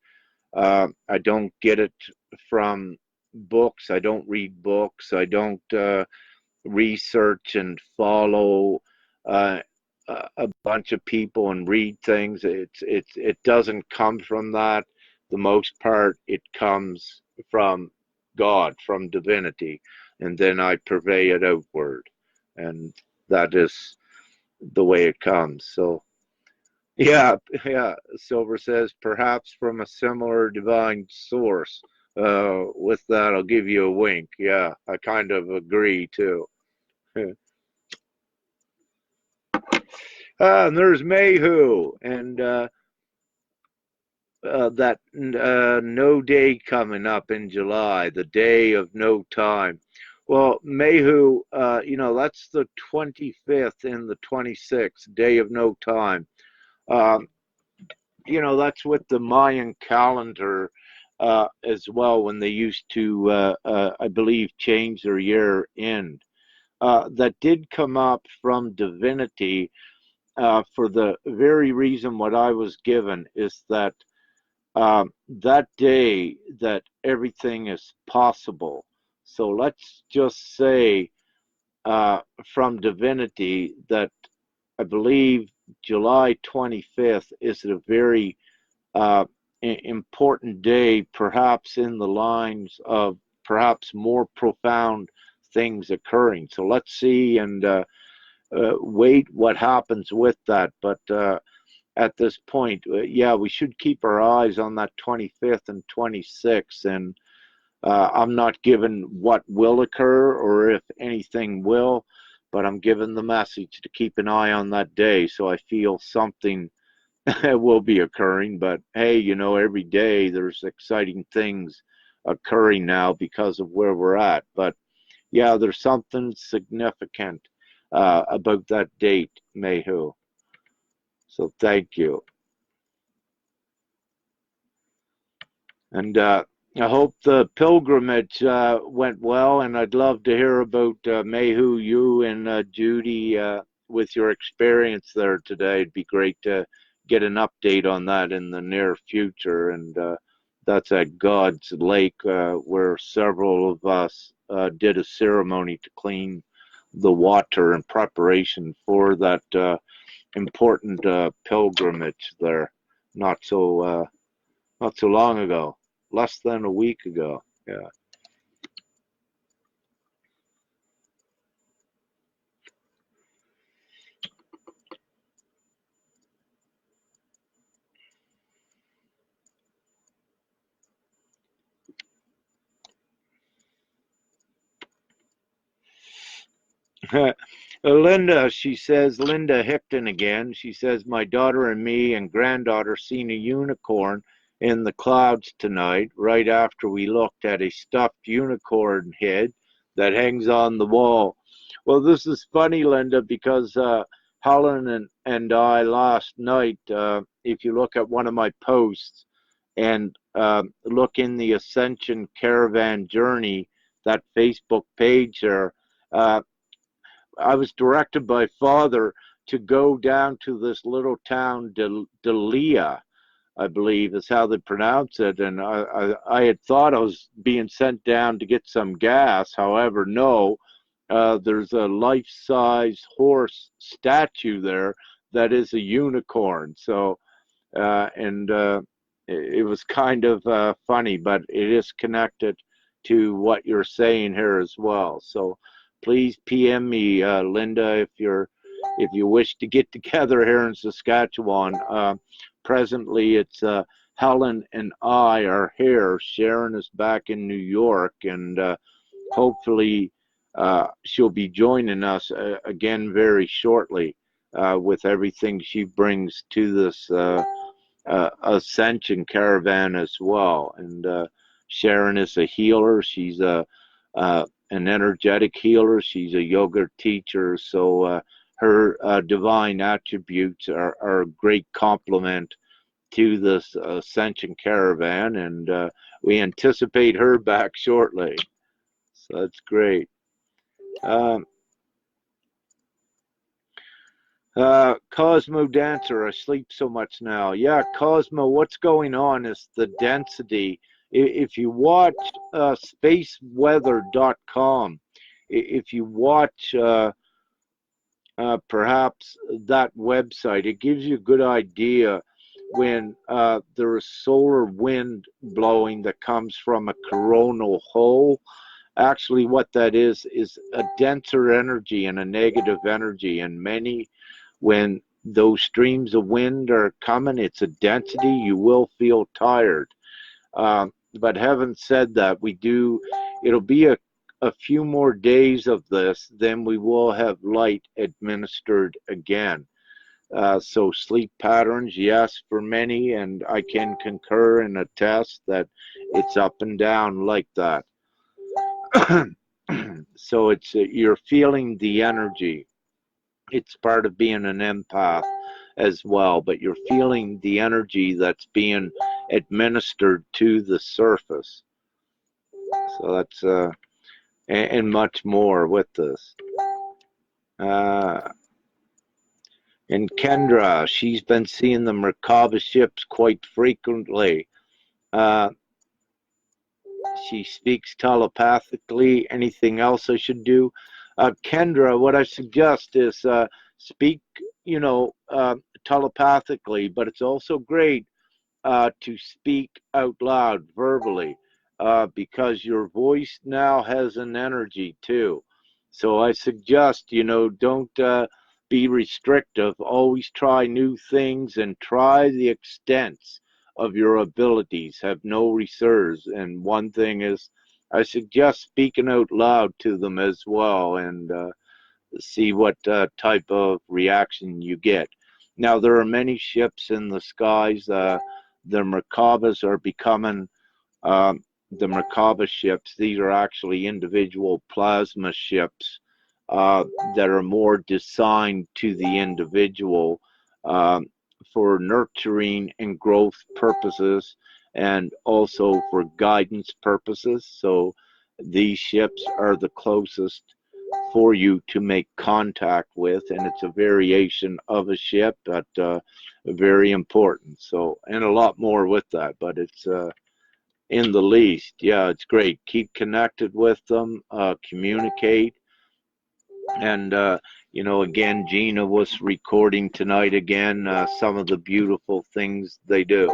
I don't get it from books. I don't read books. I don't research and follow uh, a bunch of people and read things. It doesn't come from that. The most part, it comes from God, from divinity, and then I purvey it outward, and that is the way it comes. So yeah, yeah. Silver says perhaps from a similar divine source. With that, I'll give you a wink. Yeah, I kind of agree too. And there's Mayhu, and that no day coming up in July, the day of no time. Well, Mayhu, that's the 25th and the 26th, day of no time. Um, that's with the Mayan calendar as well, when they used to, I believe, change their year end. That did come up from divinity for the very reason what I was given is that that day that everything is possible. So let's just say from divinity that I believe July 25th is a very uh, important day, perhaps in the lines of perhaps more profound things occurring. So let's see and wait what happens with that. But at this point, yeah, we should keep our eyes on that 25th and 26th. And I'm not given what will occur or if anything will, but I'm given the message to keep an eye on that day. So I feel something will be occurring. But hey, every day there's exciting things occurring now because of where we're at. But yeah, there's something significant about that date, Mayhu. So thank you. And I hope the pilgrimage went well. And I'd love to hear about Mayhu, you and Judy with your experience there today. It'd be great to get an update on that in the near future. And that's at God's Lake, where several of us did a ceremony to clean the water in preparation for that important pilgrimage there. Not so not so long ago, less than a week ago. Yeah. Linda, she says, Linda Hickton again. She says, my daughter and me and granddaughter seen a unicorn in the clouds tonight, right after we looked at a stuffed unicorn head that hangs on the wall. Well, this is funny, Linda, because Helen and I last night, if you look at one of my posts and look in the Ascension Caravan Journey, that Facebook page there, uh, I was directed by Father to go down to this little town, Delia, I believe is how they pronounce it. And I had thought I was being sent down to get some gas. However, no, there's a life-size horse statue there that is a unicorn. So, it was kind of funny, but it is connected to what you're saying here as well. So please PM me, Linda, if you wish to get together here in Saskatchewan. Presently, it's Helen and I are here. Sharon is back in New York, and hopefully she'll be joining us again very shortly with everything she brings to this Ascension Caravan as well. And Sharon is a healer. She's an energetic healer. She's a yoga teacher. So her divine attributes are a great complement to this Ascension Caravan, and we anticipate her back shortly. So that's great. Cosmo Dancer, I sleep so much now. Yeah, Cosmo, what's going on is the density. If you watch spaceweather.com, if you watch perhaps that website, it gives you a good idea when there is solar wind blowing that comes from a coronal hole. Actually, what that is a denser energy and a negative energy, and when those streams of wind are coming, it's a density, you will feel tired. But having said that, it'll be a few more days of this, then we will have light administered again. So sleep patterns, yes, for many, and I can concur and attest that it's up and down like that. So it's you're feeling the energy. It's part of being an empath as well, but you're feeling the energy that's being administered to the surface. So that's and much more with this. And Kendra, she's been seeing the Merkaba ships quite frequently. She speaks telepathically. Anything else I should do? Kendra, what I suggest is speak, telepathically, but it's also great to speak out loud verbally because your voice now has an energy too. So I suggest, don't be restrictive. Always try new things and try the extents of your abilities. Have no reserves. And one thing is, I suggest speaking out loud to them as well, and see what type of reaction you get. Now, there are many ships in the skies. The Merkabas are becoming the Merkaba ships. These are actually individual plasma ships that are more designed to the individual for nurturing and growth purposes, and also for guidance purposes. So these ships are the closest for you to make contact with, and it's a variation of a ship, but very important. So, and a lot more with that, but it's in the least, yeah, it's great. Keep connected with them, communicate, and again, Gina was recording tonight again some of the beautiful things they do.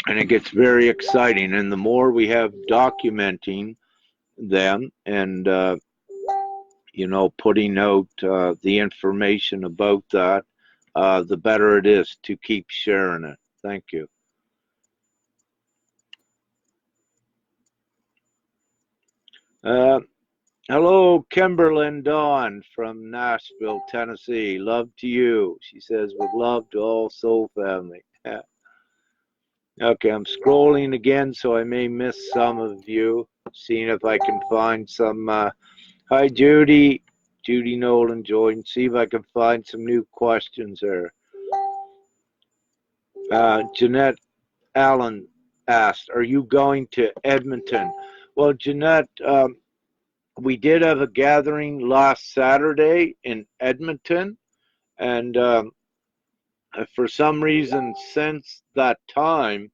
And it gets very exciting, and the more we have documenting them and putting out the information about that, the better it is to keep sharing it. Thank you. Hello, Kimberlyn Dawn from Nashville, Tennessee. Love to you. She says, with love to all soul family. Okay, I'm scrolling again, so I may miss some of you. Seeing if I can find some. Hi, Judy. Judy Nolan joined. See if I can find some new questions there. Jeanette Allen asked, are you going to Edmonton? Well, Jeanette, we did have a gathering last Saturday in Edmonton, and for some reason since that time,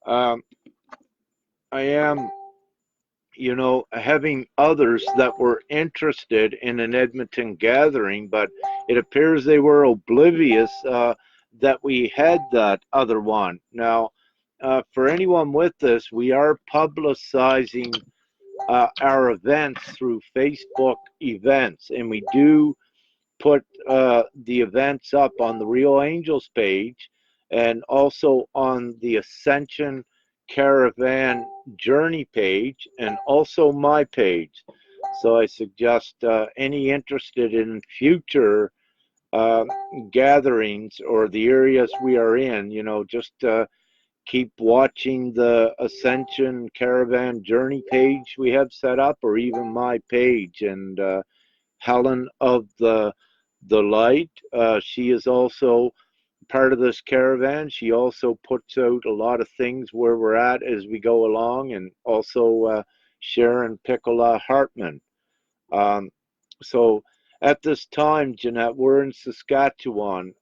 um, I am, having others that were interested in an Edmonton gathering, but it appears they were oblivious that we had that other one. Now, for anyone with this, we are publicizing our events through Facebook events, and we do put the events up on the Real Angels page and also on the Ascension Caravan Journey page and also my page. So I suggest any interested in future uh, gatherings or the areas we are in, just keep watching the Ascension Caravan Journey page we have set up, or even my page. And Helen of the Light, she is also part of this caravan. She also puts out a lot of things where we're at as we go along, and also Sharon Piccola Hartman. So at this time, Jeanette, we're in Saskatchewan.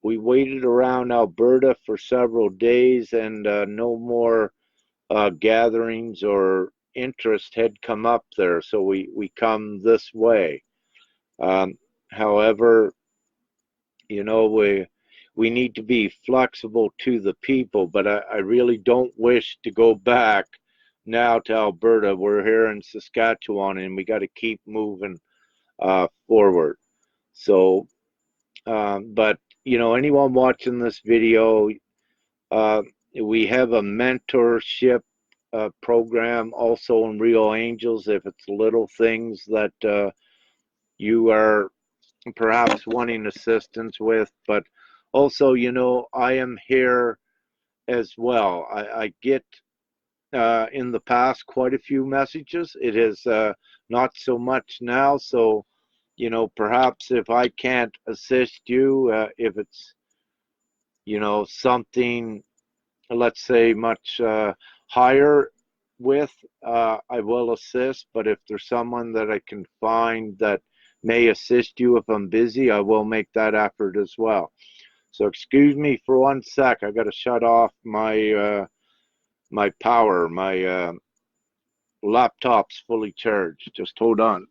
We waited around Alberta for several days, and no more gatherings or interest had come up there, so we come this way. However, we need to be flexible to the people, but I really don't wish to go back now to Alberta. We're here in Saskatchewan, and we got to keep moving forward. So, but anyone watching this video, we have a mentorship program also in Real Angels. If it's little things that you are perhaps wanting assistance with, but also, I am here as well. I get in the past quite a few messages. It is not so much now. So, perhaps if I can't assist you, if it's, something, let's say, much higher with, I will assist. But if there's someone that I can find that may assist you if I'm busy, I will make that effort as well. So excuse me for 1 sec. I got to shut off my my power. My laptop's fully charged. Just hold on.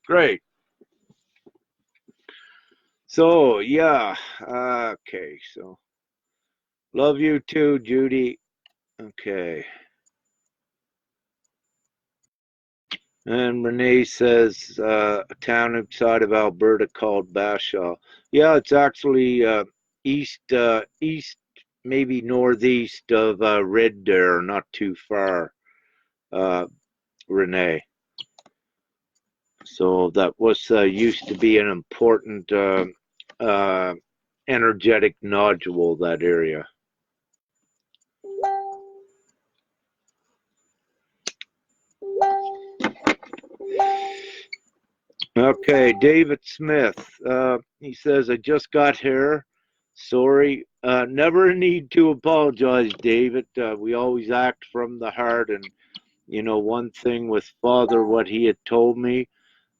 Great. So yeah, okay. So love you too, Judy. Okay. And Renee says a town outside of Alberta called Bashaw. Yeah, it's actually east, maybe northeast of Red Deer, not too far, Renee. So that was used to be an important energetic nodule, that area. Okay, David Smith. He says, I just got here. Sorry. Never a need to apologize, David. We always act from the heart. And, one thing with Father, what he had told me,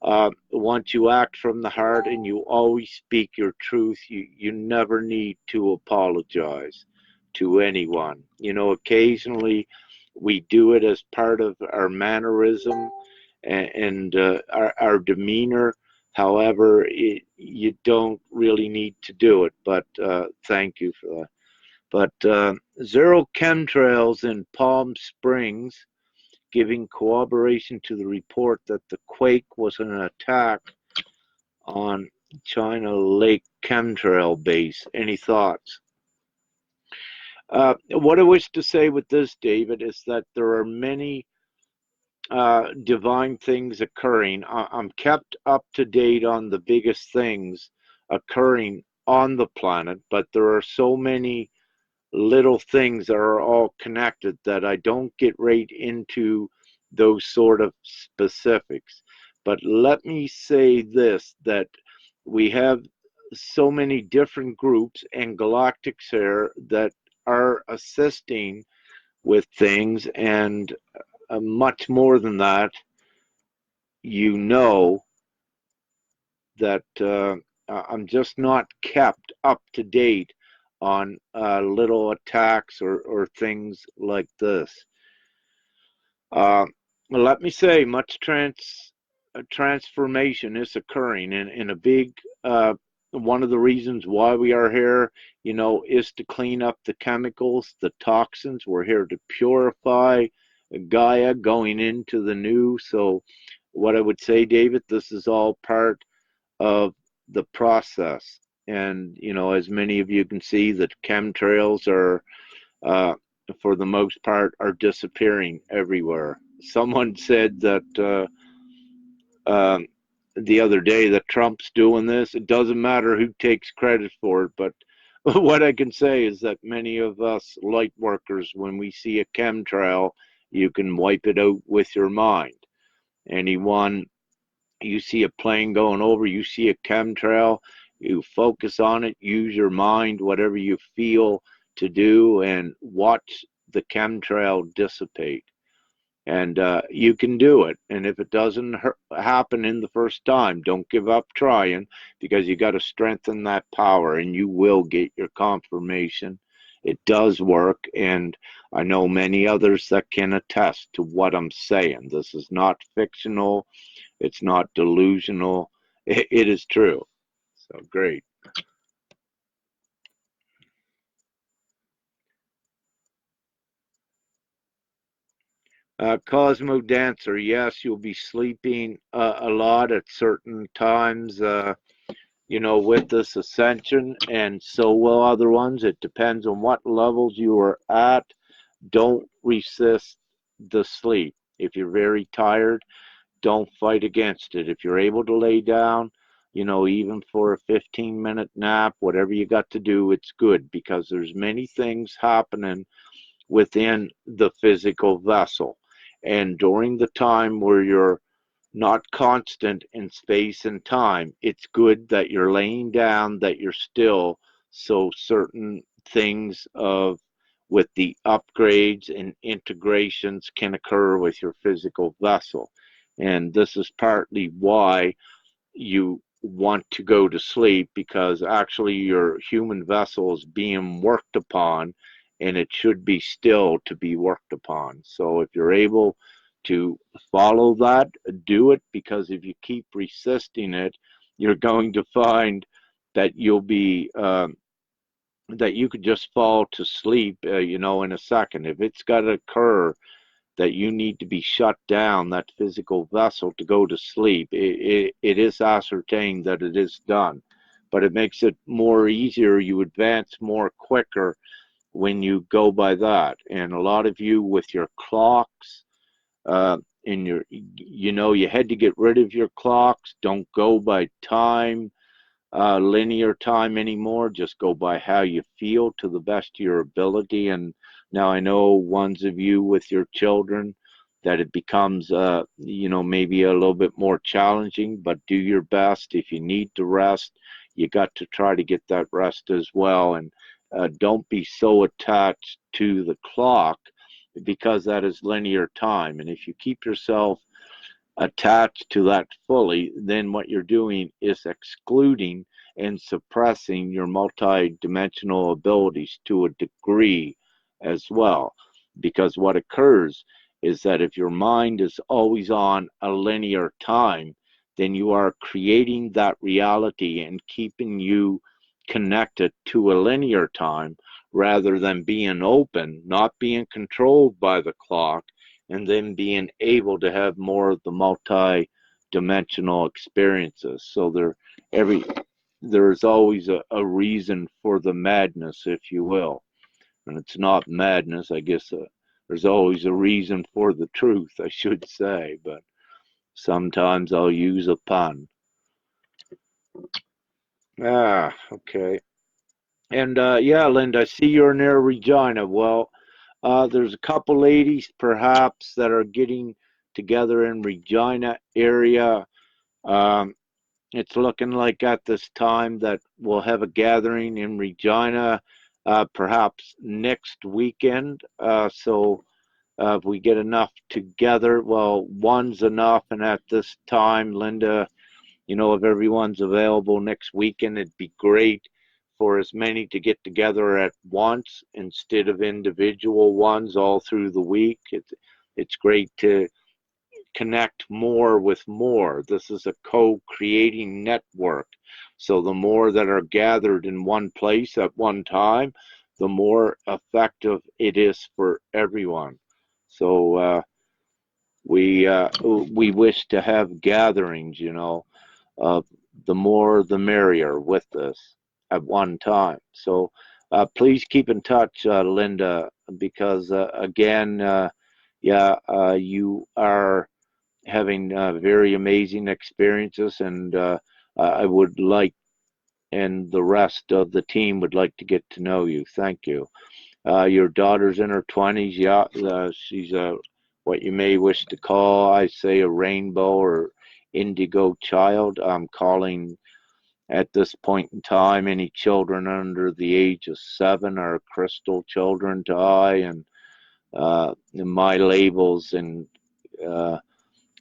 once you act from the heart and you always speak your truth, you never need to apologize to anyone. Occasionally we do it as part of our mannerism and our demeanor. However, you don't really need to do it, but thank you for that. But Zero Chemtrails in Palm Springs giving corroboration to the report that the quake was an attack on China Lake Chemtrail base. Any thoughts? What I wish to say with this, David, is that there are many divine things occurring. I'm kept up to date on the biggest things occurring on the planet, but there are so many little things that are all connected that I don't get right into those sort of specifics. But let me say this, that we have so many different groups and galactics here that are assisting with things, and much more than that, you know that I'm just not kept up to date on little attacks or things like this. Uh, Let me say, much transformation is occurring, in a big one of the reasons why we are here, is to clean up the chemicals, the toxins. We're here to purify Gaia going into the new. So, what I would say, David, this is all part of the process. And, as many of you can see, that chemtrails are, uh, for the most part, are disappearing everywhere. Someone said that the other day that Trump's doing this. It doesn't matter who takes credit for it, but what I can say is that many of us light workers, when we see a chemtrail, you can wipe it out with your mind. Anyone, you see a plane going over, you see a chemtrail, you focus on it, use your mind, whatever you feel to do, and watch the chemtrail dissipate. And you can do it. And if it doesn't happen in the first time, don't give up trying, because you got to strengthen that power, and you will get your confirmation. It does work, and I know many others that can attest to what I'm saying. This is not fictional. It's not delusional. It is true. So great. Cosmo Dancer, yes, you'll be sleeping a lot at certain times, with this ascension, and so will other ones. It depends on what levels you are at. Don't resist the sleep. If you're very tired, don't fight against it. If you're able to lay down, even for a 15-minute nap, whatever you got to do, it's good, because there's many things happening within the physical vessel. And during the time where you're not constant in space and time, it's good that you're laying down, that you're still, so certain things of with the upgrades and integrations can occur with your physical vessel. And this is partly why you want to go to sleep, because actually your human vessel is being worked upon, and it should be still to be worked upon. So if you're able to follow that, do it, because if you keep resisting it, you're going to find that you'll be that you could just fall to sleep, in a second. If it's got to occur that you need to be shut down, that physical vessel, to go to sleep, it is ascertained that it is done. But it makes it more easier. You advance more quicker when you go by that. And a lot of you with your clocks, in your, you had to get rid of your clocks. Don't go by time, linear time anymore. Just go by how you feel to the best of your ability. And now I know ones of you with your children that it becomes, maybe a little bit more challenging, but do your best. If you need to rest, you got to try to get that rest as well. And don't be so attached to the clock, because that is linear time. And if you keep yourself attached to that fully, then what you're doing is excluding and suppressing your multi-dimensional abilities to a degree as well. Because what occurs is that if your mind is always on a linear time, then you are creating that reality and keeping you connected to a linear time, rather than being open, not being controlled by the clock, and then being able to have more of the multi-dimensional experiences. So there's always a reason for the madness, if you will. And it's not madness, I guess. There's always a reason for the truth, I should say, but sometimes I'll use a pun. Okay. And yeah, Linda, I see you're near Regina. Well, there's a couple ladies perhaps that are getting together in Regina area. Um, it's looking like at this time that we'll have a gathering in Regina, perhaps next weekend. So if we get enough together, well, one's enough. And at this time, Linda, if everyone's available next weekend, it'd be great for as many to get together at once instead of individual ones all through the week. It's great to connect more with more. This is a co-creating network. So the more that are gathered in one place at one time, the more effective it is for everyone. So we wish to have gatherings, uh, the more the merrier with this at one time. So please keep in touch, Linda, because again, yeah, you are having very amazing experiences, and I would like, and the rest of the team would like to get to know you. Thank you. Your daughter's in her 20s. Yeah, she's a what you may wish to call, I say, a rainbow or indigo child. I'm calling at this point in time any children under the age of 7 are crystal children to I, and my labels and uh,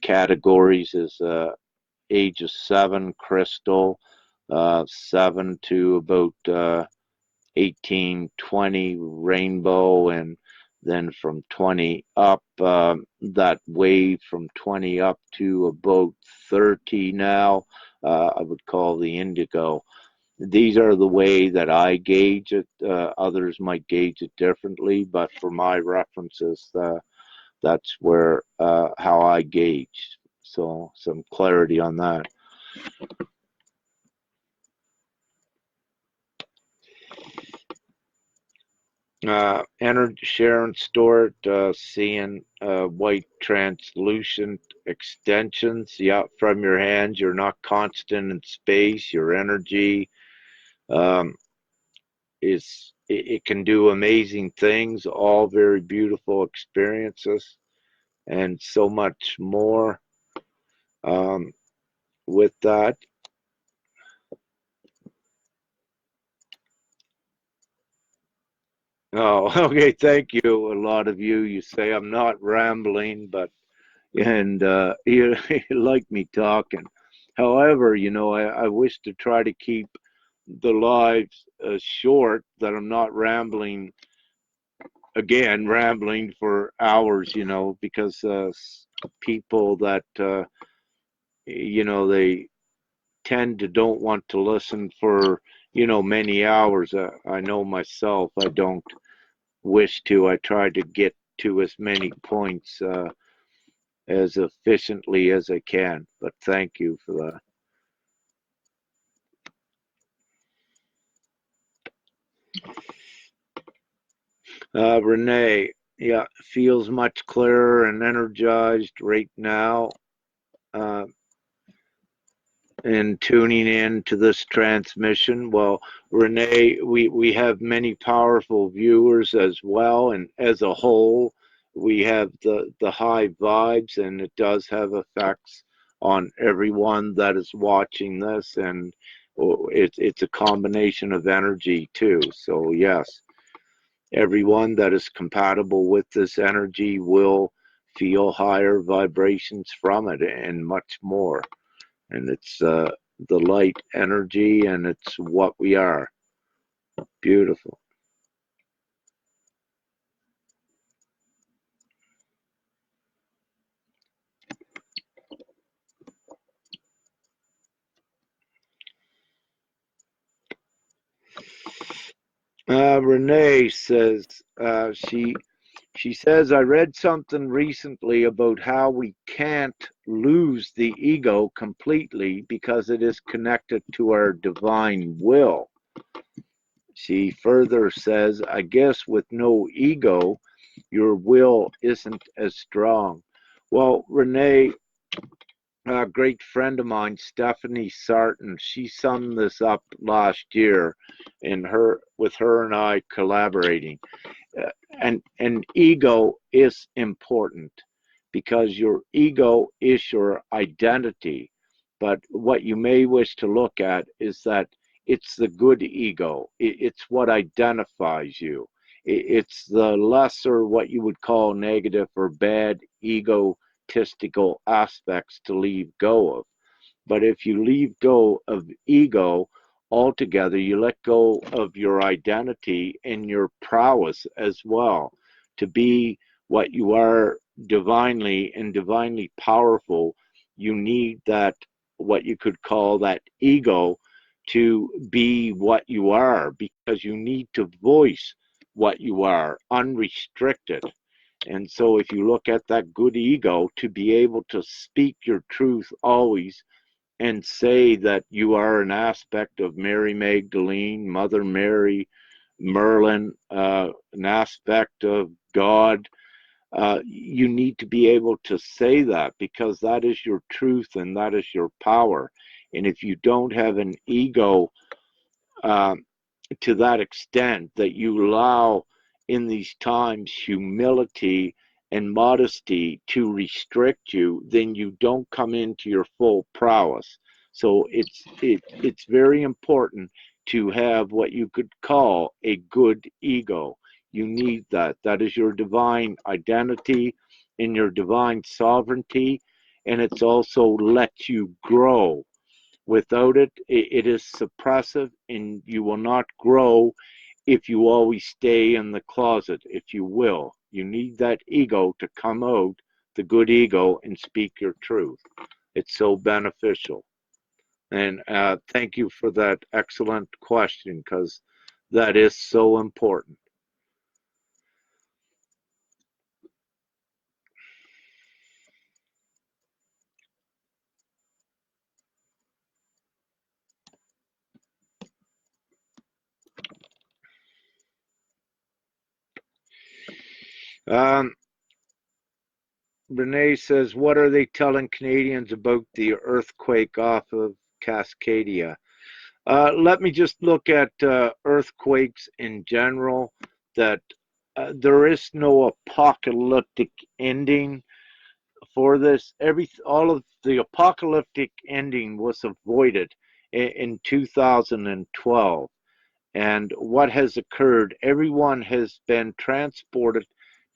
categories is age of 7 crystal, 7 to about 18, 20 rainbow, and then from 20 up, that wave from 20 up to about 30 now, I would call the indigo. These are the way that I gauge it. Others might gauge it differently, but for my references, that's where how I gauge. So some clarity on that. Energy Sharon Stewart, seeing white translucent extensions, yeah, from your hands. You're not constant in space. Your energy um, it can do amazing things, all very beautiful experiences, and so much more um, with that. Oh, okay, thank you. A lot of you say I'm not rambling, but and you, you like me talking. However, I wish to try to keep the lives short, that I'm not rambling again, rambling for hours, because people that, they tend to don't want to listen for, many hours. I know myself, I don't wish to. I try to get to as many points as efficiently as I can. But thank you for that. Renee, yeah, feels much clearer and energized right now. Uh, and tuning in to this transmission. Well, Renee, we have many powerful viewers as well, and as a whole, we have the high vibes, and it does have effects on everyone that is watching this, and it's a combination of energy too. So yes, everyone that is compatible with this energy will feel higher vibrations from it and much more. And it's the light energy, and it's what we are. Beautiful. Renee says she says, I read something recently about how we can't lose the ego completely because it is connected to our divine will. She further says, I guess with no ego, your will isn't as strong. Well, Renee, a great friend of mine, Stephanie Sarton, she summed this up last year in her with her and I collaborating. And ego is important because your ego is your identity. But what you may wish to look at is that it's the good ego. It's what identifies you. It's the lesser, what you would call negative or bad egotistical aspects to leave go of. But if you leave go of ego altogether, you let go of your identity and your prowess as well to be what you are divinely and divinely powerful. You need that, what you could call that ego, to be what you are, because you need to voice what you are unrestricted. And so if you look at that good ego, to be able to speak your truth always and say that you are an aspect of Mary Magdalene, Mother Mary, Merlin, an aspect of God, you need to be able to say that, because that is your truth and that is your power. And if you don't have an ego uh, to that extent, that you allow in these times humility and modesty to restrict you, then you don't come into your full prowess. So it's very important to have what you could call a good ego. You need that. That is your divine identity and your divine sovereignty, and it's also lets you grow. Without it, it is suppressive, and you will not grow if you always stay in the closet, if you will. You need that ego to come out, the good ego, and speak your truth. It's so beneficial. And thank you for that excellent question, because that is so important. Um, Renee says, what are they telling Canadians about the earthquake off of Cascadia? Let me just look at earthquakes in general, that there is no apocalyptic ending for this. All of the apocalyptic ending was avoided in 2012. And what has occurred, everyone has been transported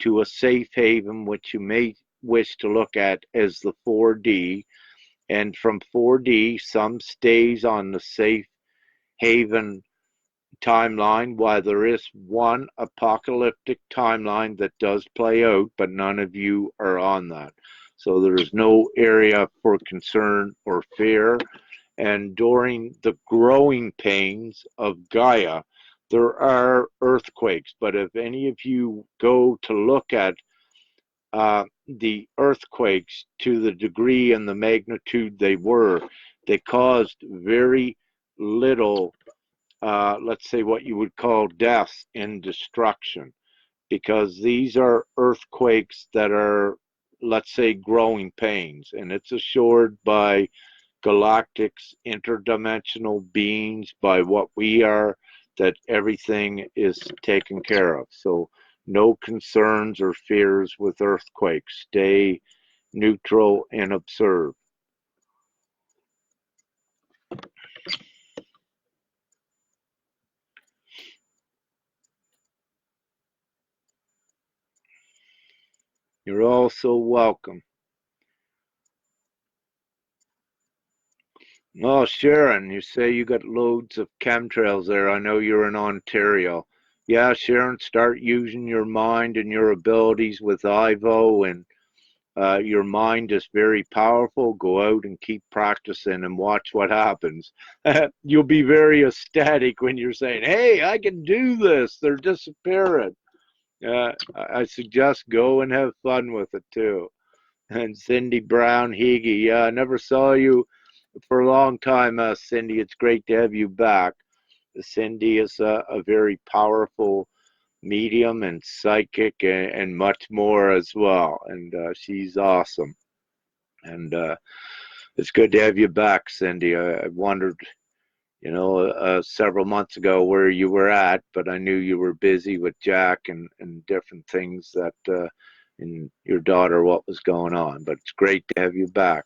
to a safe haven, which you may wish to look at as the 4D. And from 4D, some stays on the safe haven timeline, while there is one apocalyptic timeline that does play out, but none of you are on that. So there is no area for concern or fear. And during the growing pains of Gaia, there are earthquakes. But if any of you go to look at the earthquakes to the degree and the magnitude they were, they caused very little, let's say, what you would call death and destruction, because these are earthquakes that are, let's say, growing pains, and it's assured by galactics, interdimensional beings, by what we are, that everything is taken care of. So no concerns or fears with earthquakes. Stay neutral and observe. You're all so welcome. Oh, Sharon, you say you got loads of chemtrails there. I know you're in Ontario. Yeah, Sharon, start using your mind and your abilities with Ivo, and your mind is very powerful. Go out and keep practicing and watch what happens. You'll be very ecstatic when you're saying, hey, I can do this. They're disappearing. I suggest go and have fun with it too. And Cindy Brown Hege, yeah, I never saw you for a long time, Cindy. It's great to have you back. Cindy is a very powerful medium and psychic, and much more as well. And she's awesome. And It's good to have you back, Cindy. I wondered, several months ago where you were at, but I knew you were busy with Jack and different things that, and your daughter, what was going on. But it's great to have you back.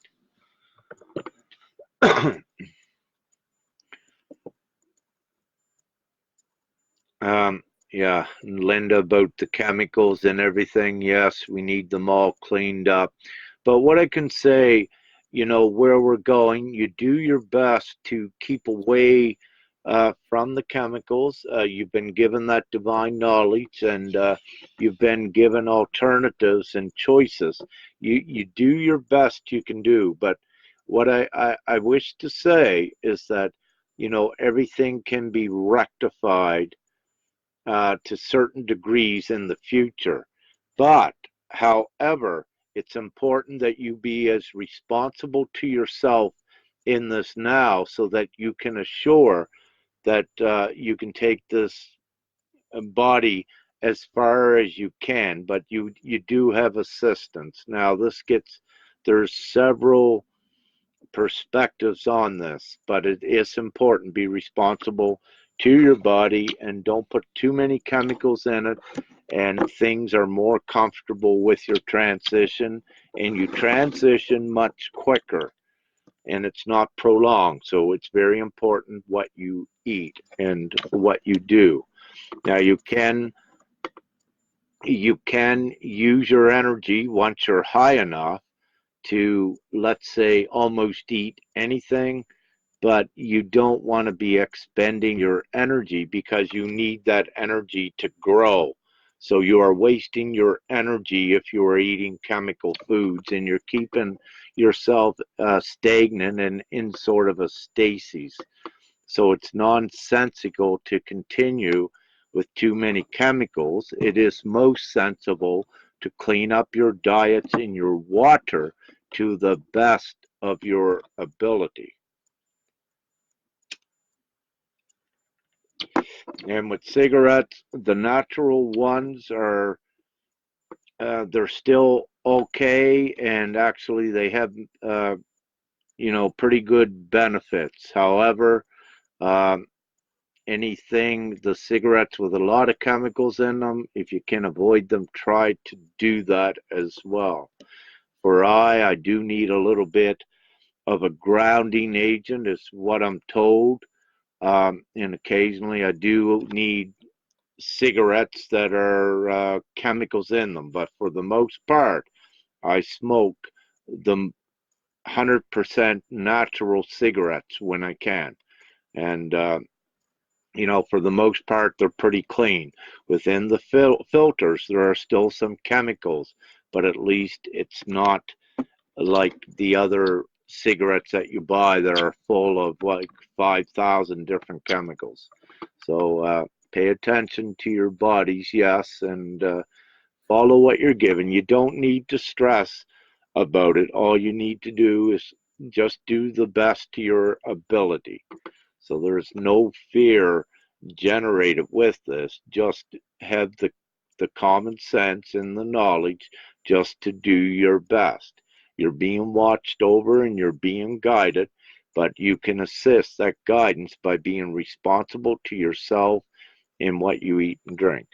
Yeah, Linda, about the chemicals and everything. Yes, we need them all cleaned up. But what I can say, where we're going, you do your best to keep away from the chemicals. You've been given that divine knowledge, and you've been given alternatives and choices. You do your best you can do. But what I wish to say is that, everything can be rectified to certain degrees in the future. But, however, it's important that you be as responsible to yourself in this now so that you can assure that you can take this body as far as you can, but you do have assistance. Now, there's several perspectives on this, but it is important. Be responsible to your body and don't put too many chemicals in it, and things are more comfortable with your transition, and you transition much quicker, and it's not prolonged. So it's very important what you eat and what you do. Now you can use your energy once you're high enough to, let's say, almost eat anything, but you don't want to be expending your energy because you need that energy to grow. So you are wasting your energy if you are eating chemical foods, and you're keeping yourself stagnant and in sort of a stasis. So it's nonsensical to continue with too many chemicals. It is most sensible to clean up your diets and your water to the best of your ability. And with cigarettes, the natural ones are they're still okay, and actually they have pretty good benefits. However, um, the cigarettes with a lot of chemicals in them, if you can avoid them, try to do that as well. For I do need a little bit of a grounding agent, is what I'm told. And occasionally I do need cigarettes that are chemicals in them, but for the most part, I smoke the 100% natural cigarettes when I can. And, for the most part, they're pretty clean. Within the filters, there are still some chemicals, but at least it's not like the other cigarettes that you buy that are full of like 5,000 different chemicals. So pay attention to your bodies, yes, and follow what you're given. You don't need to stress about it. All you need to do is just do the best to your ability. So there's no fear generated with this. Just have the common sense and the knowledge just to do your best. You're being watched over and you're being guided, but you can assist that guidance by being responsible to yourself in what you eat and drink.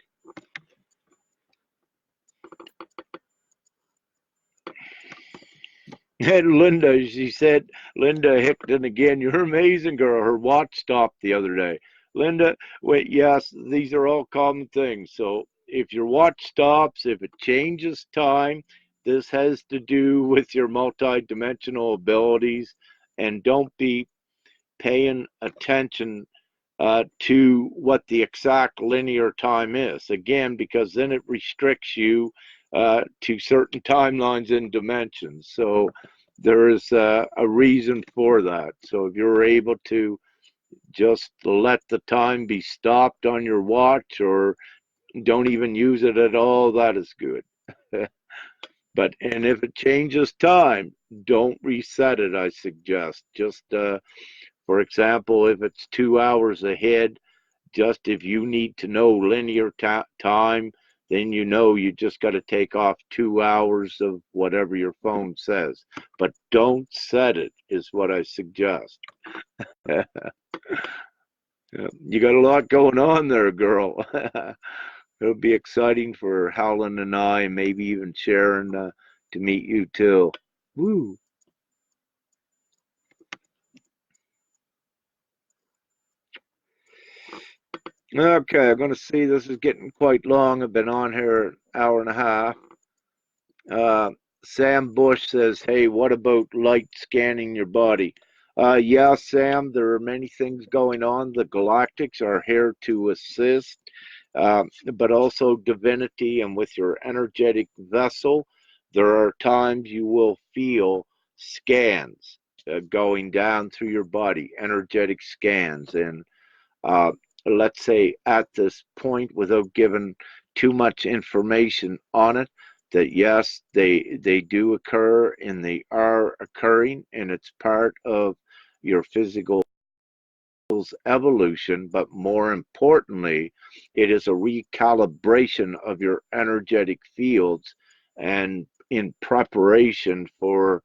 And Linda, she said, Linda Hickton again, you're amazing, girl. Her watch stopped the other day. Linda, wait, yes, these are all common things. So if your watch stops, if it changes time, this has to do with your multi-dimensional abilities. And don't be paying attention to what the exact linear time is. Again, because then it restricts you to certain timelines and dimensions. So there is a reason for that. So if you're able to just let the time be stopped on your watch, or don't even use it at all, that is good. And if it changes time, don't reset it, I suggest. Just for example, if it's 2 hours ahead, just if you need to know linear time, then you know you just got to take off 2 hours of whatever your phone says. But don't set it, is what I suggest. You got a lot going on there, girl. It'll be exciting for Helen and I, and maybe even Sharon, to meet you too. Woo. Okay, I'm going to see. This is getting quite long. I've been on here an hour and a half. Uh, Sam Bush says, "Hey, what about light scanning your body?" Yeah, Sam, there are many things going on. The Galactics are here to assist, but also divinity and with your energetic vessel, there are times you will feel scans going down through your body, energetic scans, and uh, let's say at this point, without giving too much information on it, that yes, they do occur and they are occurring, and it's part of your physical evolution, but more importantly, it is a recalibration of your energetic fields and in preparation for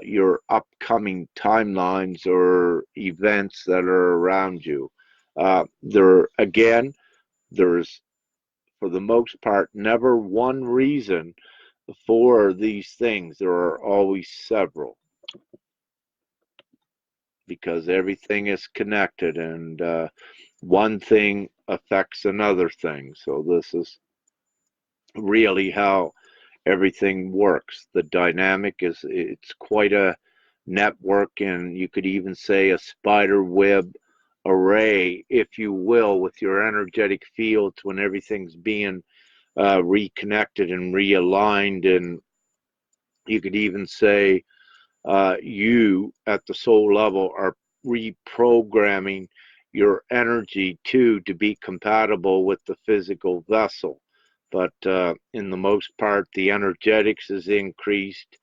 your upcoming timelines or events that are around you. There again, there's for the most part never one reason for these things. There are always several because everything is connected, and one thing affects another thing. So this is really how everything works. The dynamic is it's quite a network, and you could even say a spider web array, if you will, with your energetic fields when everything's being reconnected and realigned. And you could even say you at the soul level are reprogramming your energy to be compatible with the physical vessel. But in the most part, the energetics is increased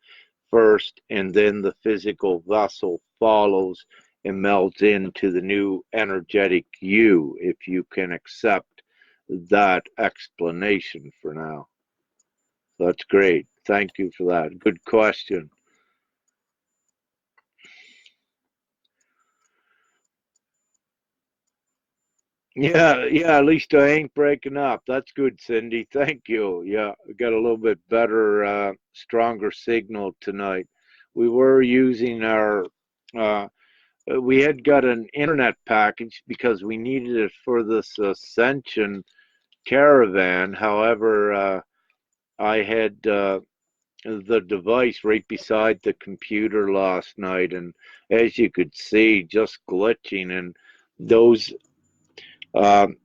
first, and then the physical vessel follows and melds into the new energetic you, if you can accept that explanation for now. That's great. Thank you for that. Good question. Yeah, yeah, at least I ain't breaking up. That's good, Cindy. Thank you. Yeah, we got a little bit better, stronger signal tonight. We were using uh, we had got an internet package because we needed it for this Ascension caravan. However, I had the device right beside the computer last night, and as you could see, just glitching. And those um,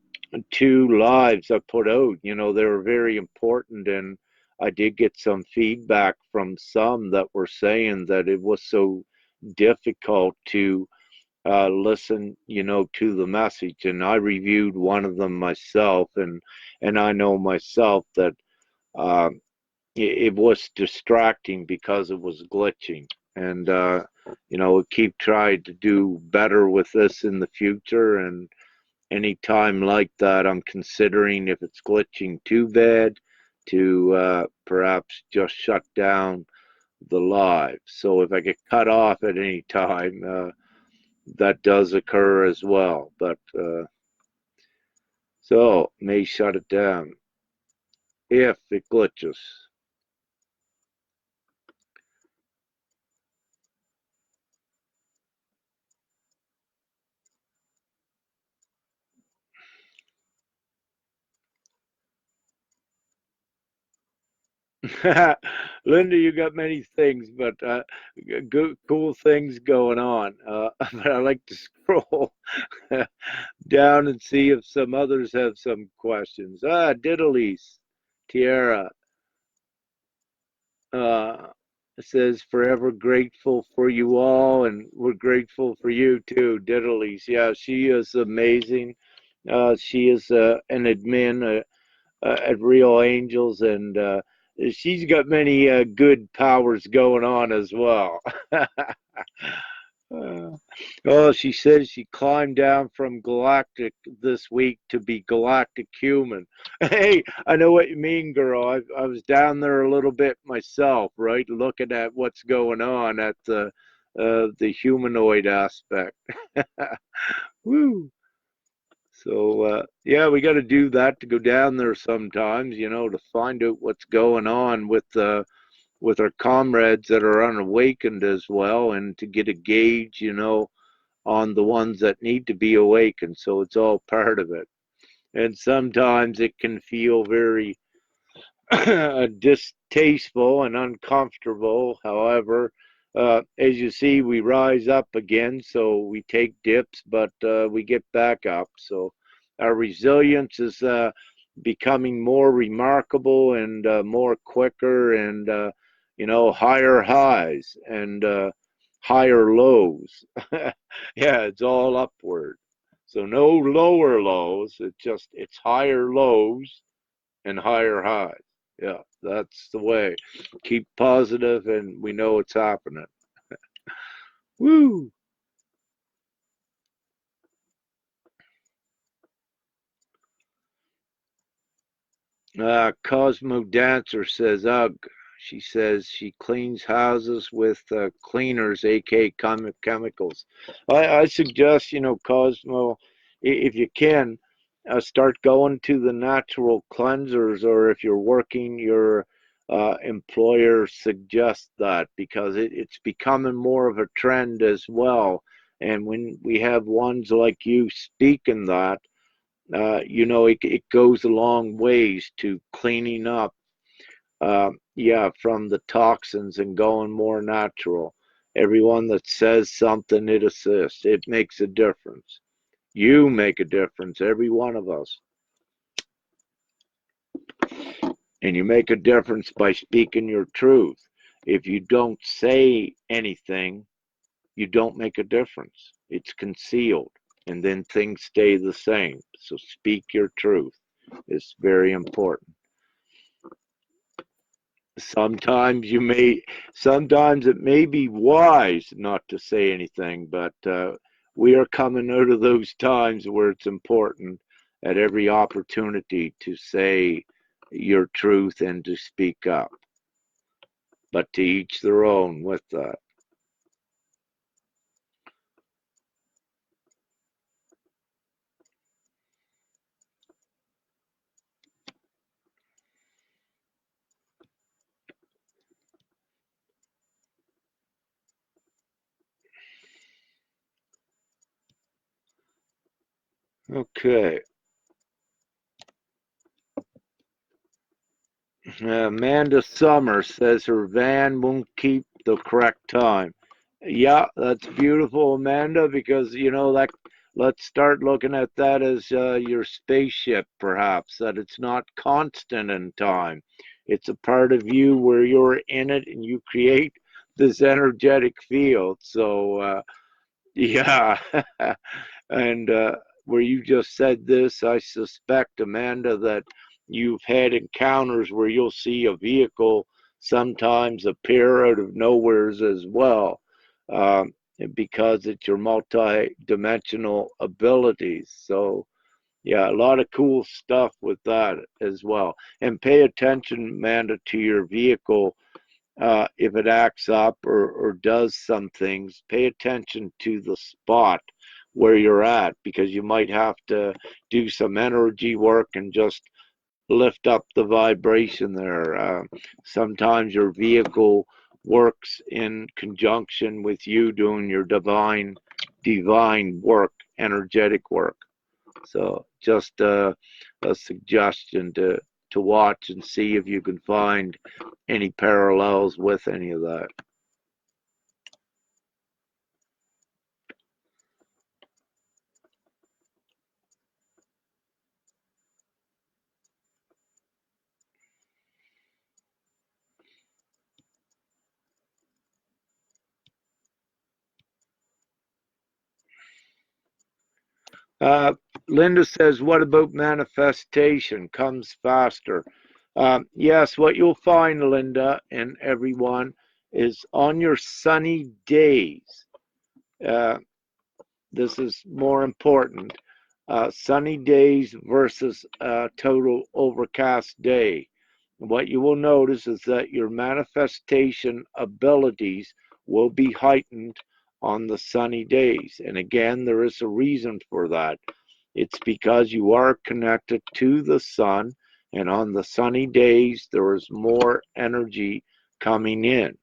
two lives I put out, they were very important, and I did get some feedback from some that were saying that it was so difficult to listen, to the message. And I reviewed one of them myself, and I know myself that um, it was distracting because it was glitching. And we keep trying to do better with this in the future, and any time like that, I'm considering if it's glitching too bad to perhaps just shut down the live. So if I get cut off at any time, that does occur as well. But so may shut it down if it glitches. Linda, you got many things, but cool things going on. But I like to scroll down and see if some others have some questions. Diddleys, Tiara uh, says, forever grateful for you all, and we're grateful for you too, Diddleys. Yeah, she is amazing. She is an admin at Real Angels, and she's got many good powers going on as well. Oh, she says she climbed down from galactic this week to be galactic human. Hey, I know what you mean, girl. I was down there a little bit myself, right, looking at what's going on at the humanoid aspect. Woo. So yeah, we got to do that to go down there sometimes, to find out what's going on with our comrades that are unawakened as well, and to get a gauge, on the ones that need to be awakened. So it's all part of it. And sometimes it can feel very distasteful and uncomfortable. However, as you see, we rise up again, so we take dips, but we get back up. So our resilience is becoming more remarkable and more quicker, and higher highs and higher lows. Yeah, it's all upward. So no lower lows. It's higher lows and higher highs. Yeah, that's the way. Keep positive, and we know it's happening. Woo! Cosmo Dancer says, ugh. She says she cleans houses with cleaners, aka chemicals. I suggest, Cosmo, if you can, start going to the natural cleansers, or if you're working, your employer suggests that, because it's becoming more of a trend as well. And when we have ones like you speaking that, it goes a long ways to cleaning up, yeah, from the toxins and going more natural. Everyone that says something, it assists. It makes a difference. You make a difference, every one of us. And you make a difference by speaking your truth. If you don't say anything, you don't make a difference. It's concealed, and then things stay the same. So speak your truth. It's very important. Sometimes sometimes it may be wise not to say anything, but we are coming out of those times where it's important at every opportunity to say your truth and to speak up. But to each their own with that. Okay. Amanda Summer says her van won't keep the correct time. Yeah, that's beautiful, Amanda, because that, let's start looking at that as your spaceship, perhaps, that it's not constant in time. It's a part of you where you're in it and you create this energetic field. So, yeah. And where you just said this, I suspect, Amanda, that you've had encounters where you'll see a vehicle sometimes appear out of nowheres as well, um, because it's your multi-dimensional abilities. So, yeah, a lot of cool stuff with that as well. And pay attention, Amanda, to your vehicle. If it acts up or does some things, pay attention to the spot where you're at, because you might have to do some energy work and just lift up the vibration there. Sometimes your vehicle works in conjunction with you doing your divine work, energetic work. So just a suggestion to watch and see if you can find any parallels with any of that. Uh, Linda says, what about manifestation? Comes faster. Yes, what you'll find, Linda, and everyone, is on your sunny days, uh, this is more important. Sunny days versus total overcast day. What you will notice is that your manifestation abilities will be heightened on the sunny days. And again, there is a reason for that. It's because you are connected to the sun, and on the sunny days, there is more energy coming in.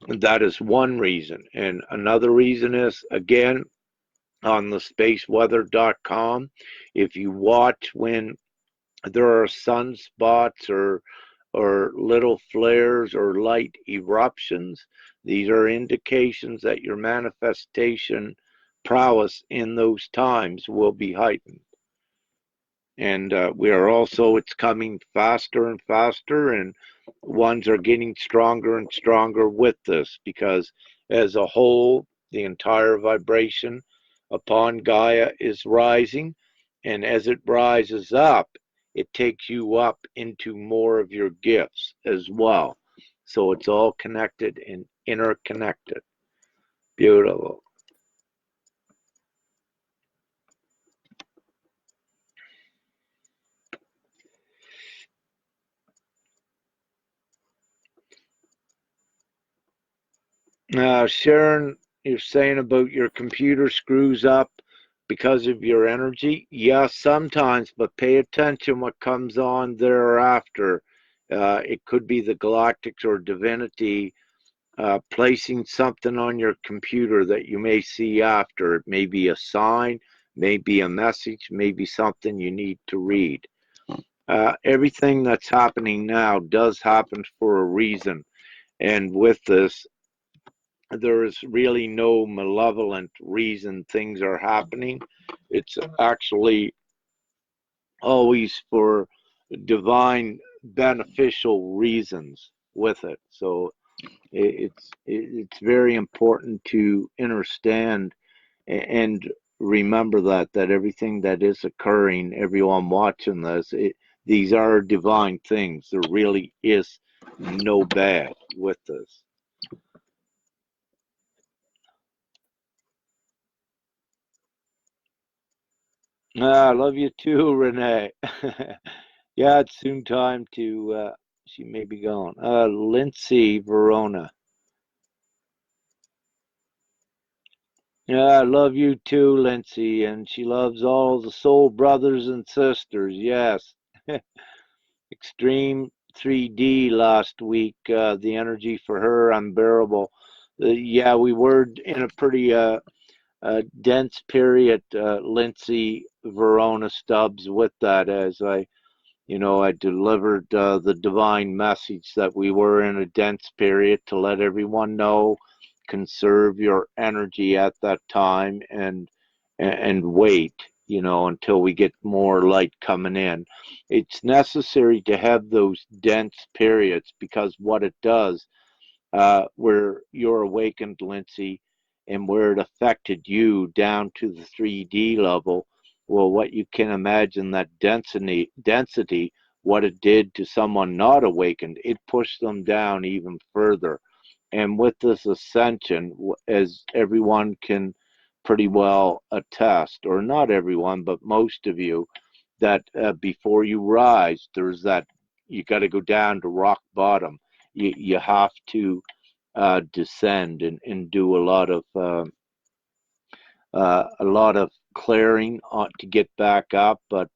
That is one reason. And another reason is, again, on the spaceweather.com, if you watch when there are sunspots or little flares or light eruptions, these are indications that your manifestation prowess in those times will be heightened. And we are also, it's coming faster and faster, and ones are getting stronger and stronger with this, because as a whole, the entire vibration upon Gaia is rising, and as it rises up, it takes you up into more of your gifts as well. So it's all connected and interconnected. Beautiful. Sharon, you're saying about your computer screws up because of your energy. Yeah, sometimes, but pay attention what comes on thereafter. It could be the galactics or divinity placing something on your computer that you may see after. It may be a sign, maybe a message, maybe something you need to read. Everything that's happening now does happen for a reason. And with this, there is really no malevolent reason things are happening. It's actually always for divine beneficial reasons with it. So it's very important to understand and remember that everything that is occurring, everyone watching this, these are divine things. There really is no bad with this. I love you too, Renee. Yeah, it's soon time to, she may be gone. Lindsay Verona. Yeah, I love you too, Lindsay, and she loves all the soul brothers and sisters. Yes. Extreme 3D last week, the energy for her unbearable. Yeah, we were in a pretty dense period, Lindsay Verona Stubbs, with that, as I delivered the divine message that we were in a dense period to let everyone know, conserve your energy at that time, and wait, until we get more light coming in. It's necessary to have those dense periods, because what it does, where you're awakened, Lindsay, and where it affected you down to the 3D level, well, what you can imagine, that density, what it did to someone not awakened, it pushed them down even further. And with this ascension, as everyone can pretty well attest, or not everyone, but most of you, that before you rise, there's that, you got to go down to rock bottom. You have to descend and do a lot of clearing to get back up, but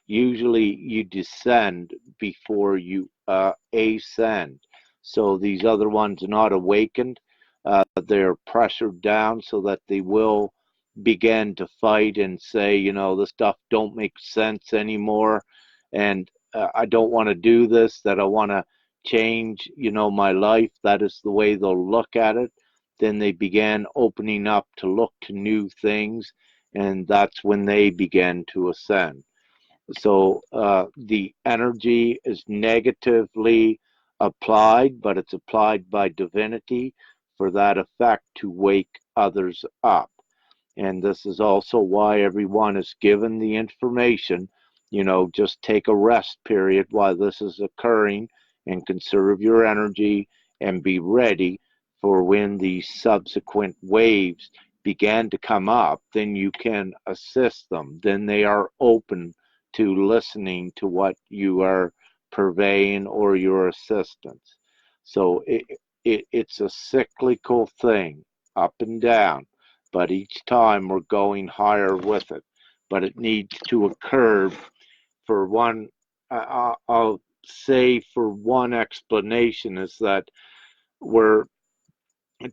usually you descend before you ascend. So these other ones are not awakened. They're pressured down so that they will begin to fight and say, this stuff don't make sense anymore, and I don't want to do this, that I want to change, my life. That is the way they'll look at it. Then they began opening up to look to new things, and that's when they began to ascend. So the energy is negatively applied, but it's applied by divinity for that effect to wake others up. And this is also why everyone is given the information, just take a rest period while this is occurring, and conserve your energy and be ready for when these subsequent waves began to come up, then you can assist them. Then they are open to listening to what you are purveying or your assistance. So it's a cyclical thing, up and down, but each time we're going higher with it. But it needs to occur for one. I'll say for one explanation is that we're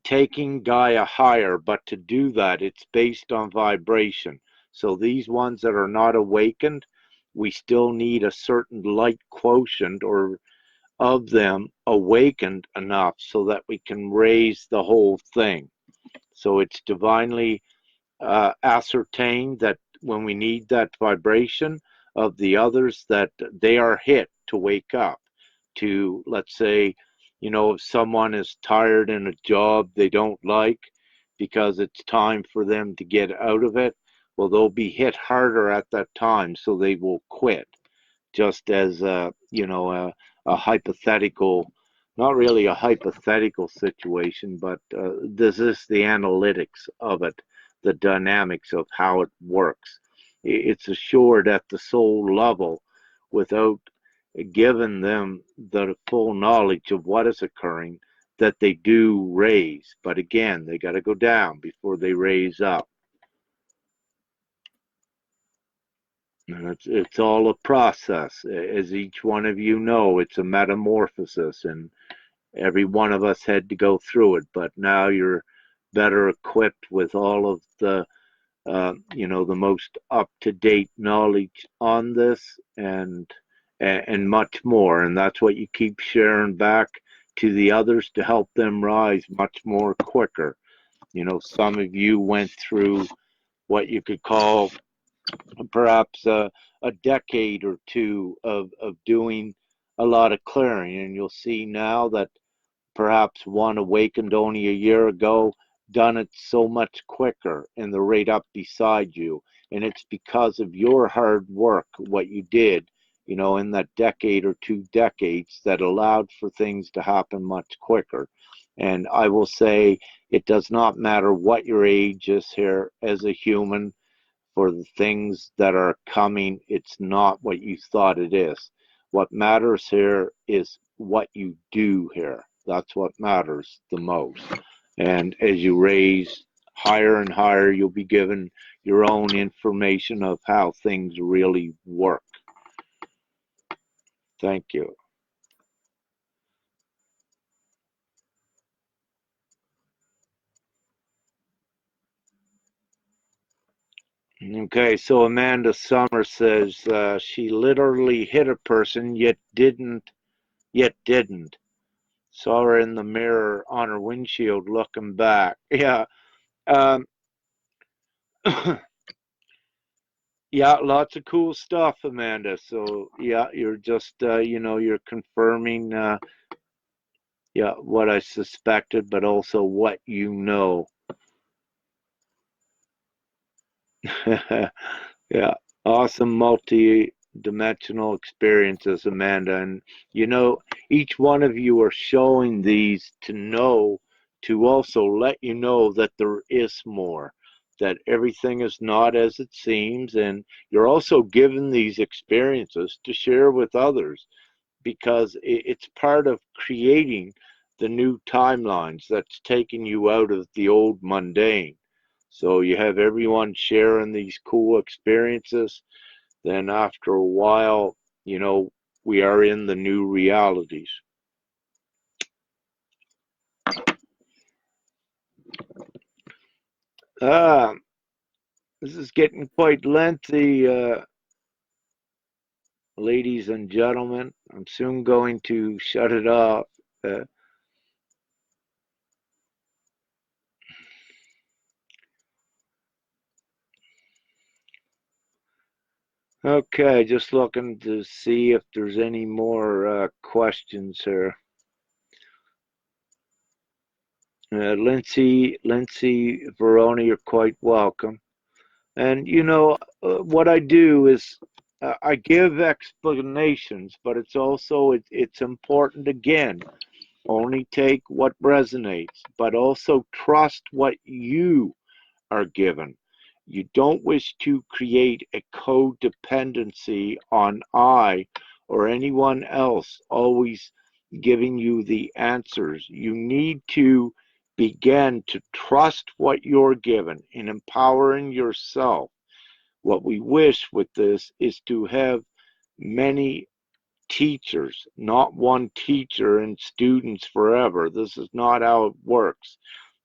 taking Gaia higher, but to do that, it's based on vibration. So these ones that are not awakened, we still need a certain light quotient or of them awakened enough so that we can raise the whole thing. So it's divinely ascertained that when we need that vibration of the others, that they are hit to wake up to, let's say, if someone is tired in a job they don't like because it's time for them to get out of it, well, they'll be hit harder at that time, so they will quit. Just as a hypothetical, not really a hypothetical situation, but this is the analytics of it, the dynamics of how it works. It's assured at the soul level without giving them the full knowledge of what is occurring that they do raise. But again, they got to go down before they raise up. And it's all a process. As each one of you know, it's a metamorphosis, and every one of us had to go through it. But now you're better equipped with all of the the most up-to-date knowledge on this and much more. And that's what you keep sharing back to the others to help them rise much more quicker. Some of you went through what you could call perhaps a decade or two of doing a lot of clearing, and you'll see now that perhaps one awakened only a year ago done it so much quicker and they're right up beside you. And it's because of your hard work, what you did, in that decade or 2 decades that allowed for things to happen much quicker. And I will say it does not matter what your age is here as a human. For the things that are coming, it's not what you thought it is. What matters here is what you do here. That's what matters the most. And as you raise higher and higher, you'll be given your own information of how things really work. Thank you. Okay, so Amanda Summer says she literally hit a person yet didn't. Saw her in the mirror on her windshield looking back. Yeah. Um, yeah, lots of cool stuff, Amanda. So yeah, you're just you're confirming what I suspected, but also what you know. Yeah, awesome multi-dimensional experiences, Amanda. And each one of you are showing these to also let you know that there is more, that everything is not as it seems, and you're also given these experiences to share with others because it's part of creating the new timelines that's taking you out of the old mundane. So you have everyone sharing these cool experiences. Then after a while, we are in the new realities. This is getting quite lengthy, ladies and gentlemen. I'm soon going to shut it off. Okay, just looking to see if there's any more questions here. Lindsay Verona, you're quite welcome. And what I do is I give explanations, but it's important again Only take what resonates, but also trust what you are given. You don't wish to create a codependency on I or anyone else always giving you the answers. You need to begin to trust what you're given in empowering yourself. What we wish with this is to have many teachers, not one teacher and students forever. This is not how it works.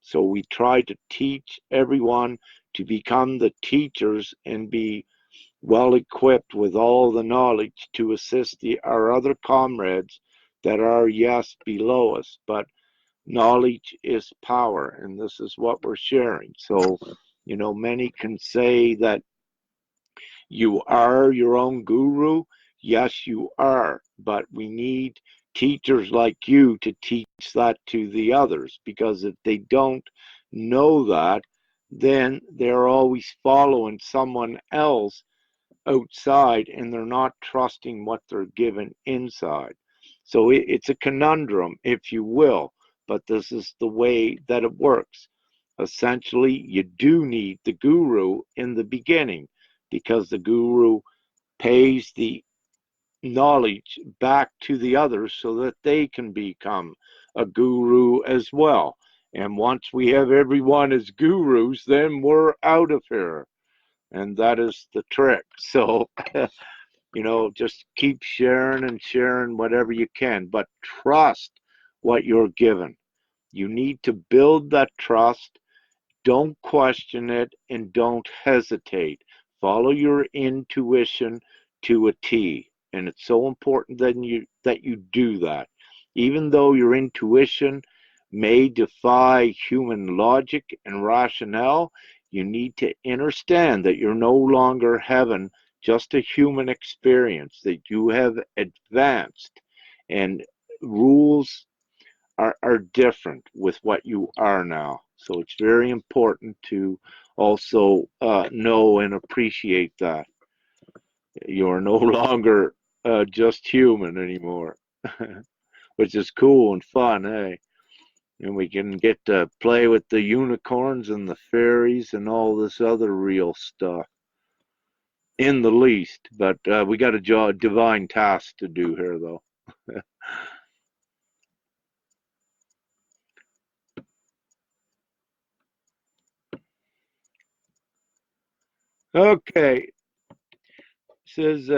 So we try to teach everyone to become the teachers and be well equipped with all the knowledge to assist our other comrades that are, yes, below us. But knowledge is power, and this is what we're sharing. So, many can say that you are your own guru. Yes, you are. But we need teachers like you to teach that to the others, because if they don't know that, then they're always following someone else outside and they're not trusting what they're given inside. So it's a conundrum, if you will, but this is the way that it works. Essentially, you do need the guru in the beginning, because the guru pays the knowledge back to the others so that they can become a guru as well. And once we have everyone as gurus, then we're out of here. And that is the trick. So, just keep sharing and sharing whatever you can, but trust what you're given. You need to build that trust. Don't question it and don't hesitate. Follow your intuition to a T. And it's so important that you do that. Even though your intuition may defy human logic and rationale, you need to understand that you're no longer having just a human experience, that you have advanced, and rules are different with what you are now. So it's very important to also know and appreciate that you are no longer just human anymore, which is cool and fun, hey? And we can get to play with the unicorns and the fairies and all this other real stuff in the least. But we got a divine task to do here, though. Okay, says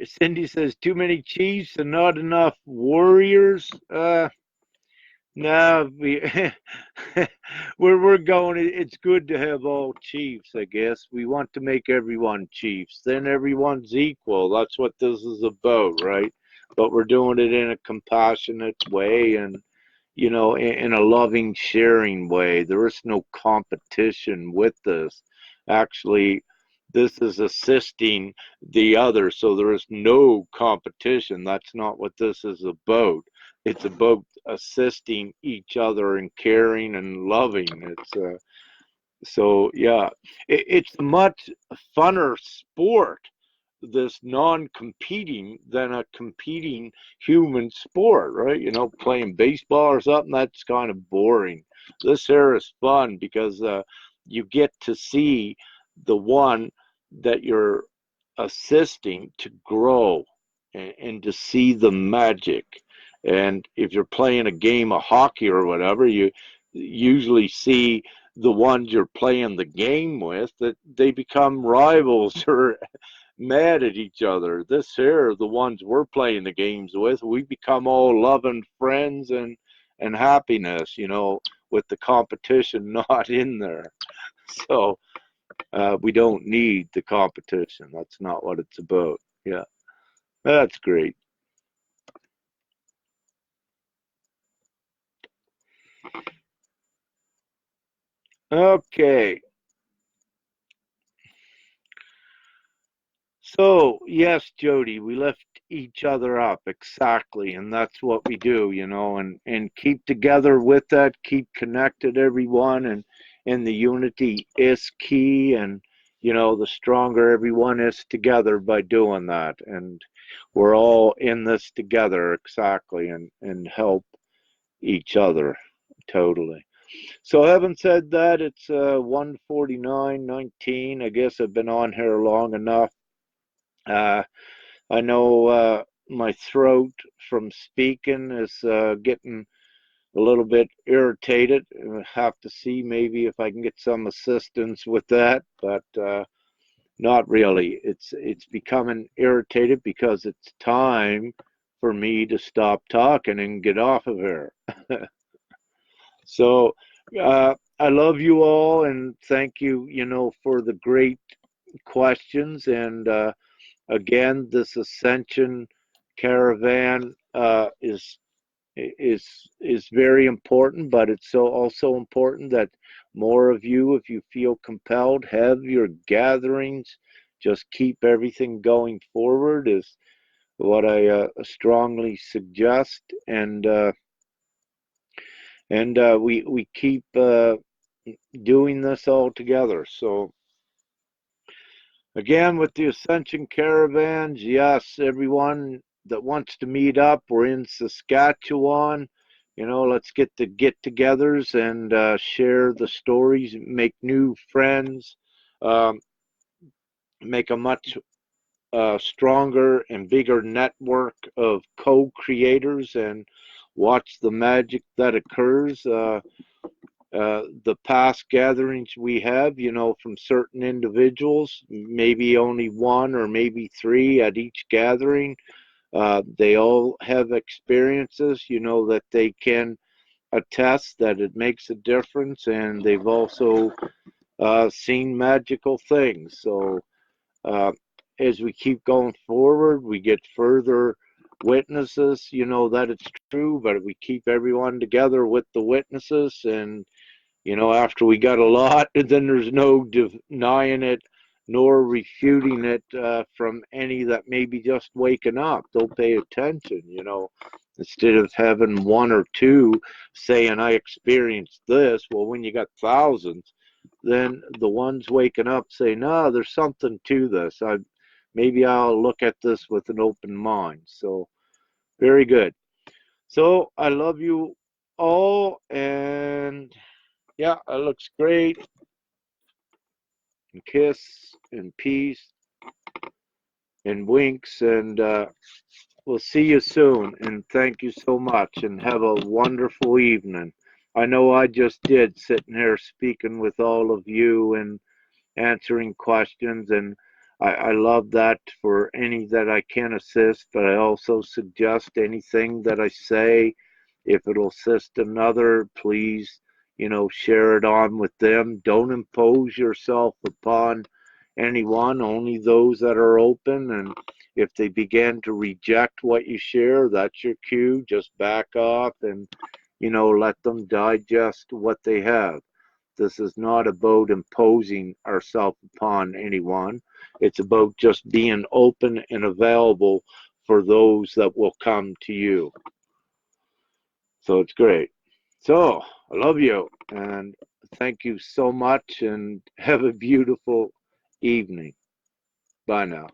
Cindy says too many chiefs and not enough warriors. No, we're going. It's good to have all chiefs, I guess. We want to make everyone chiefs. Then everyone's equal. That's what this is about, right? But we're doing it in a compassionate way, and in a loving, sharing way. There is no competition with this. Actually, this is assisting the other, so there is no competition. That's not what this is about. It's about assisting each other and caring and loving. So yeah, it's a much funner sport, this non-competing, than a competing human sport, right? Playing baseball or something, that's kind of boring. This here is fun because you get to see the one that you're assisting to grow, and to see the magic. And if you're playing a game of hockey or whatever, you usually see the ones you're playing the game with, that they become rivals or mad at each other. This here, the ones we're playing the games with, we become all loving friends and happiness, with the competition not in there. So we don't need the competition. That's not what it's about. Yeah, that's great. Okay. So, yes, Jody, we lift each other up, exactly, and that's what we do, and keep together with that, keep connected, everyone, and the unity is key, and the stronger everyone is together by doing that, and we're all in this together, exactly, and help each other totally. So having said that, it's 1:49:19. I guess I've been on here long enough. Uh, I know my throat from speaking is getting a little bit irritated. I have to see maybe if I can get some assistance with that, but not really. It's becoming irritated because it's time for me to stop talking and get off of here. So I love you all and thank you, for the great questions. And again, this Ascension caravan is very important, but it's so also important that more of you, if you feel compelled, have your gatherings. Just keep everything going forward is what I strongly suggest, and we keep doing this all together. So again, with the Ascension caravans, yes, everyone that wants to meet up, we're in Saskatchewan. Let's get the get-togethers and share the stories, make new friends, um, make a much stronger and bigger network of co-creators, and watch the magic that occurs. The past gatherings we have, from certain individuals, maybe only one or maybe three at each gathering. They all have experiences, that they can attest that it makes a difference, and they've also seen magical things. So as we keep going forward, we get further witnesses, that it's true, but we keep everyone together with the witnesses. And after we got a lot, then there's no denying it nor refuting it from any that may be just waking up. They'll pay attention, instead of having one or two saying, I experienced this. Well, when you got thousands, then the ones waking up say, no, there's something to this. Maybe I'll look at this with an open mind. So, very good. So, I love you all, and yeah, it looks great. And kiss and peace and winks, and we'll see you soon. And thank you so much, and have a wonderful evening. I know I just did, sitting here speaking with all of you and answering questions, and I love that for any that I can assist, but I also suggest anything that I say, if it'll assist another, please, share it on with them. Don't impose yourself upon anyone, only those that are open. And if they begin to reject what you share, that's your cue. Just back off and, let them digest what they have. This is not about imposing ourselves upon anyone. It's about just being open and available for those that will come to you. So it's great. So I love you and thank you so much, and have a beautiful evening. Bye now.